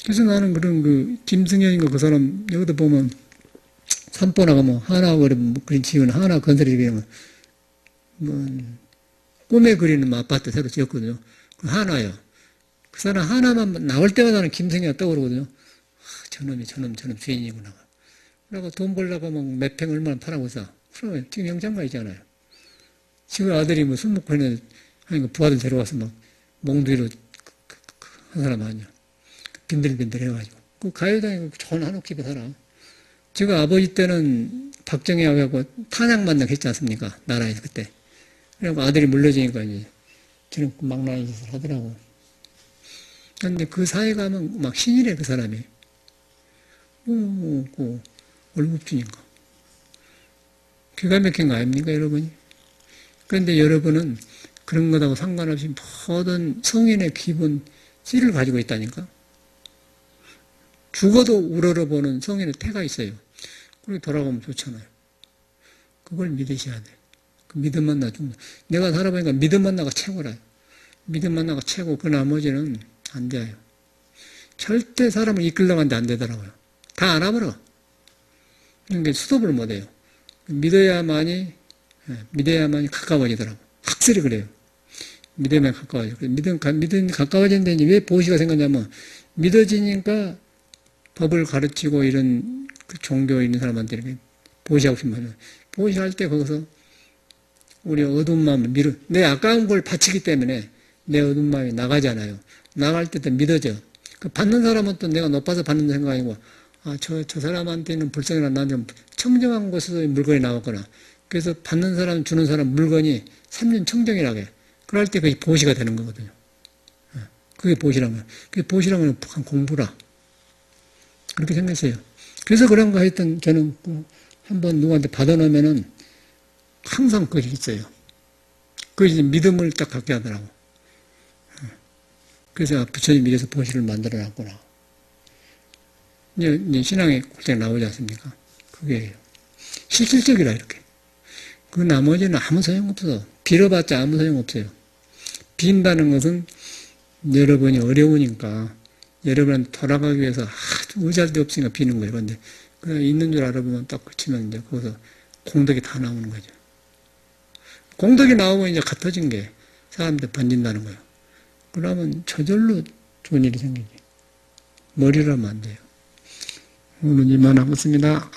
[SPEAKER 1] 그래서 나는 그런 김승현인가 그 사람, 여기도 보면 산보 나가면 하나 그러면 그린 지은 하나 건설이 되면 꿈에 그리는 아파트 새로 지었거든요. 그 하나요. 그 사람 하나만 나올 때마다는 김승현이 떠오르거든요. 저놈 주인이구나. 그러고 돈 벌려고 몇 평 얼마나 팔아고 있어. 그러면 지금 영장가 있잖아요. 지금 아들이 술 먹고 있는, 하니까 부하들 데려와서 몽둥이로 한 사람 아니야. 빈들빈들 해가지고. 그 가요장에 좋은 한옥집에 살아. 지금 아버지 때는 박정희하고 탄약 만나고 했지 않습니까? 나라에서 그때. 그래서 아들이 물러지니까 이제 저는 막나니 짓을 하더라고. 근데 그 사회 가면 막 신이래, 그 사람이. 월급주니까. 기가 막힌 거 아닙니까, 여러분이? 그런데 여러분은 그런 것하고 상관없이 모든 성인의 기본 씨를 가지고 있다니까? 죽어도 우러러보는 성인의 태가 있어요. 그리고 돌아가면 좋잖아요. 그걸 믿으셔야 돼. 그 믿음 만나 죽는. 내가 살아보니까 믿음 만나가 최고라. 믿음 만나가 최고. 그 나머지는 안 돼요. 절대 사람을 이끌려고 하는데 안 되더라고요. 다 알아버려. 그러니까 수습을 못해요. 믿어야만이 가까워지더라고. 확실히 그래요. 믿으면 가까워져. 믿음 가까워지는데 왜 보시가 생겼냐면, 믿어지니까 법을 가르치고 이런 그 종교에 있는 사람한테 이렇게 보시하고 싶으면, 보시할 때 거기서 우리 어두운 마음을 내 아까운 걸 바치기 때문에 내 어두운 마음이 나가잖아요. 나갈 때도 믿어져. 그 받는 사람은 또 내가 높아서 받는 생각이고, 저 사람한테는 불쌍이나 나한테 청정한 곳에서 물건이 나왔거나, 그래서 받는 사람, 주는 사람 물건이 3년 청정이라고 해. 그럴 때 그게 보시가 되는 거거든요. 그게 보시란 거예요. 그게 보시란 건 공부라. 그렇게 생겼어요. 그래서 그런 거 하여튼 저는 한번 누구한테 받아놓으면은 항상 그게 있어요. 그게 믿음을 딱 갖게 하더라고. 그래서 부처님 이래서 보시를 만들어 놨구나. 이제 신앙의 골자가 나오지 않습니까? 그게 실질적이라 이렇게. 그 나머지는 아무 소용없어. 빌어봤자 아무 소용없어요. 빈다는 것은 여러분이 어려우니까 여러분한테 돌아가기 위해서 아주 의지할 없으니까 비는 거예요. 그런데 그냥 있는 줄 알아보면 딱 그치면 이제 거기서 공덕이 다 나오는 거죠. 공덕이 나오면 이제 같아진 게 사람한테 번진다는 거예요. 그러면 저절로 좋은 일이 생기지. 머리로 하면 안 돼요. 오늘 이만하겠습니다.